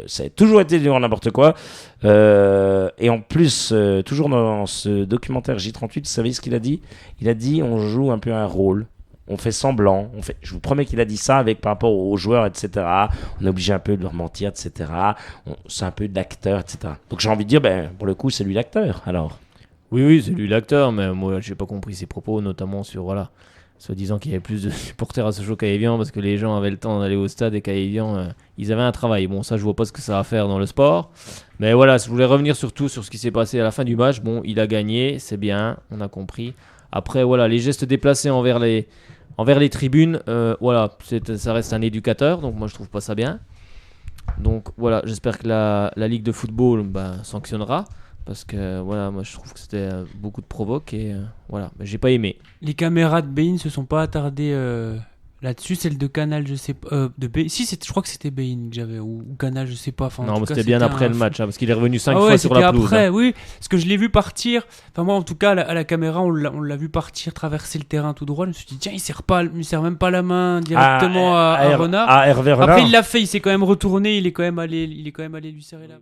Ça a toujours été du grand n'importe quoi. Et en plus, toujours dans ce documentaire J38, vous savez ce qu'il a dit ? Il a dit on joue un peu un rôle. On fait semblant, je vous promets qu'il a dit ça avec par rapport aux joueurs, etc. On est obligé un peu de leur mentir, etc. C'est un peu d'acteur, etc. Donc j'ai envie de dire, pour le coup, c'est lui l'acteur, alors.
Oui, c'est lui l'acteur, mais moi, j'ai pas compris ses propos, notamment sur, soi-disant qu'il y avait plus de supporters à Sochaux qu'à Évian, parce que les gens avaient le temps d'aller au stade et qu'à Évian, ils avaient un travail. Bon, ça, je vois pas ce que ça va faire dans le sport. Mais voilà, je voulais revenir surtout sur ce qui s'est passé à la fin du match. Bon, il a gagné, c'est bien, on a compris. Après, les gestes déplacés envers les tribunes, ça reste un éducateur, donc moi je trouve pas ça bien. Donc voilà, j'espère que la Ligue de football sanctionnera, parce que moi je trouve que c'était beaucoup de provoque et mais j'ai pas aimé.
Les caméras de Bein se sont pas attardées là-dessus, celle de Canal, je sais pas, je crois que c'était Bein que j'avais, ou Canal, je sais pas. Enfin,
non, mais c'était bien après le match, parce qu'il est revenu 5 fois sur la pelouse.
Après, oui, parce que je l'ai vu partir. Enfin, moi, en tout cas, à la caméra, on l'a vu partir, traverser le terrain tout droit. Je me suis dit, tiens, il serre même pas la main directement à Renard.
À Hervé Renard.
Après, il l'a fait, il s'est quand même retourné, il est quand même allé lui serrer la main.